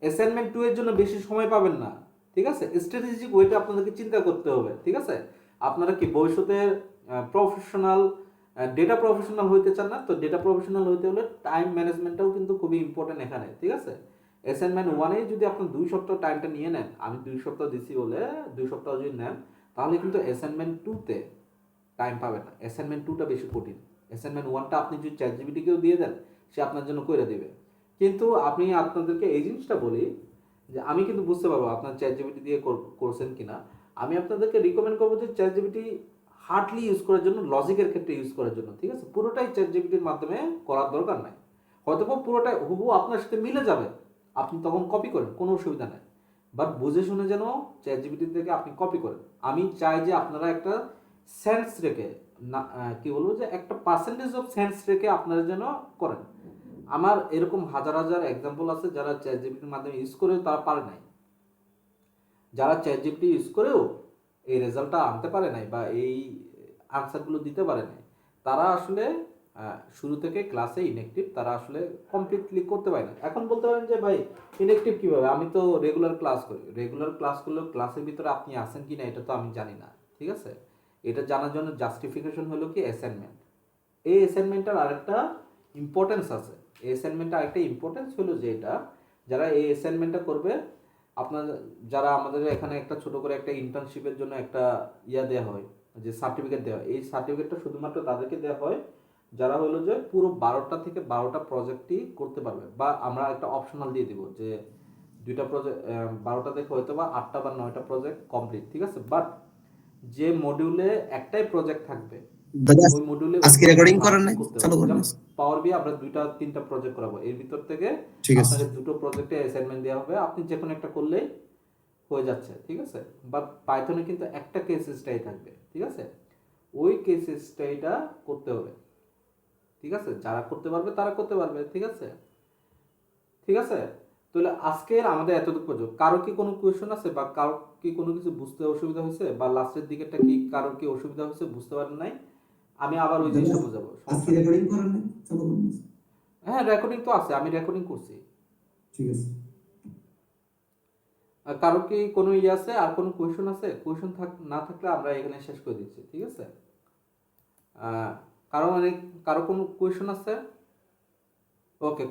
অ্যাসাইনমেন্ট 2 এর জন্য বেশি সময় পাবেন না, ঠিক আছে। স্ট্র্যাটেজিক ওয়েতে আপনাদেরকে চিন্তা করতে হবে, ঠিক আছে। আপনারা কি ভবিষ্যতে প্রফেশনাল ডেটা প্রফেশনাল হইতে চান না? তো ডেটা প্রফেশনাল হইতে হলে টাইম ম্যানেজমেন্টটাও কিন্তু খুবই ইম্পর্টেন্ট এখানে, ঠিক আছে। অ্যাসাইনমেন্ট 1 এ যদি আপনি 2 সপ্তাহ টাইমটা নিয়ে নেন, আমি 2 সপ্তাহ দিছি বলে 2 সপ্তাহ যদি নেন তাহলে কিন্তু অ্যাসাইনমেন্ট 2 তে টাইম পাবেন না। অ্যাসাইনমেন্ট 2টা বেশি কঠিন। অ্যাসাইনমেন্ট 1টা আপনি যদি চ্যাটজিপিটিকেও দিয়ে দেন সে আপনার জন্য করে দিবে। কিন্তু আমি আপনাদেরকে এই জিনিসটা বলি যে আমি কিন্তু বুঝতে পারবো আপনার চ্যাটজিপিটি দিয়ে করছেন কিনা। আমি আপনাদেরকে রিকমেন্ড করবো যে চ্যাটজিপিটি হার্ডলি ইউজ করার জন্য, লজিকের ক্ষেত্রে ইউজ করার জন্য, ঠিক আছে। পুরোটাই চ্যাটজিপিটির মাধ্যমে করার দরকার নাই। হয়তো পুরোটাই হুবহু আপনার সাথে মিলে যাবে, আপনি তখন কপি করেন, কোনো অসুবিধা নাই। বাট বুঝে শুনে যেন চ্যাটজিপিটি থেকে আপনি কপি করেন। আমি চাই যে আপনারা একটা সেন্স রেখে না, কি বলবো, যে একটা পার্সেন্টেজ অফ সেন্স রেখে আপনারা যেন করেন। আমার এরকম হাজার হাজার এক্সাম্পল আছে যারা চ্যাটজিপিটির মাধ্যমে ইউজ করেও তারা পারে নাই, যারা চ্যাটজিপিটি ইউজ করেও এই রেজাল্টটা আনতে পারে নাই বা এই আনসারগুলো দিতে পারে নাই। তারা আসলে শুরু থেকে ক্লাসে ইনঅ্যাক্টিভ, তারা আসলে কমপ্লিটলি করতে পারে না। এখন বলতে পারেন যে ভাই ইনঅ্যাক্টিভ কিভাবে, আমি তো রেগুলার ক্লাস করি। রেগুলার ক্লাস করলেও ক্লাসের ভিতরে আপনি আছেন কি না এটা তো আমি জানি না, ঠিক আছে। এটা জানার জন্য জাস্টিফিকেশন হলো কি অ্যাসাইনমেন্ট। এই অ্যাসাইনমেন্টটার আরেকটা ইম্পর্টেন্স আছে। এই অ্যাসাইনমেন্টটা আরেকটা ইম্পর্টেন্স হলো যে এটা যারা এই অ্যাসাইনমেন্টটা করবে, আপনার যারা আমাদের এখানে একটা ছোট করে একটা ইন্টার্নশিপের জন্য একটা দেওয়া হয়, যে সার্টিফিকেট দেওয়া হয়, এই সার্টিফিকেটটা শুধুমাত্র তাদেরকে দেওয়া হয় যারা হলো যে পুরো 12টা থেকে 12টা প্রজেক্টই করতে পারবে। বা আমরা একটা অপশনাল দিয়ে দিব যে 2টা প্রজেক্ট, 12টা থেকে হয়তো বা 8টা বা 9টা প্রজেক্ট কমপ্লিট, ঠিক আছে। বাট যে মডিউলে একটাই প্রজেক্ট থাকবে দাদা ওই মডিউলে আজকে রেকর্ডিং করেন নাই, করতে চালু হবে। করেন যেমন না। পাওয়ার বি আমরা 2টা 3টা প্রজেক্ট করাবো, এর ভিতর থেকে ঠিক আছে। আপনাকে 2টো প্রজেক্টে অ্যাসাইনমেন্ট দেওয়া হবে, আপনি যে কোনো একটা করলেই হয়ে যাচ্ছে, ঠিক আছে। বাট পাইথনে কিন্তু একটা কেস স্টাডি থাকবে, ঠিক আছে। ওই কেস স্টাডিটা করতে হবে, ঠিক আছে। যারা করতে পারবে তারা করতে পারবে, ঠিক আছে, ঠিক আছে। তাহলে আজকের আমাদের এতটুকু পর্যন্ত। কারো কি কোনো কোয়েশ্চন আছে বা কারো কি কোনো কিছু বুঝতে অসুবিধা হয়েছে বা লাস্টের দিকেরটা কি কারো কি অসুবিধা হয়েছে বুঝতে পারেন নাই? আমি আবার ওই জিনিসটা বোঝাবো, আজকে সমস্যা নেই। রেকর্ডিং করেন না চালু করুন। হ্যাঁ, রেকর্ডিং তো আছে, আমি রেকর্ডিং করছি। ঠিক আছে। আর কারো কি কোনো ইয়ে আছে, আর কোনো কোয়েশ্চন আছে? কোয়েশ্চন না থাকলে আমরা এখানে শেষ করে দিচ্ছি, ঠিক আছে? কারো মানে কারো কোনো কোয়েশ্চন আছে? ওকে,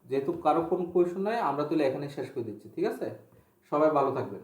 যেহেতু কারো কোনো কোয়েশ্চন নাই আমরা তাহলে এখানে শেষ করে দিচ্ছি, ঠিক আছে? সবাই ভালো থাকবেন।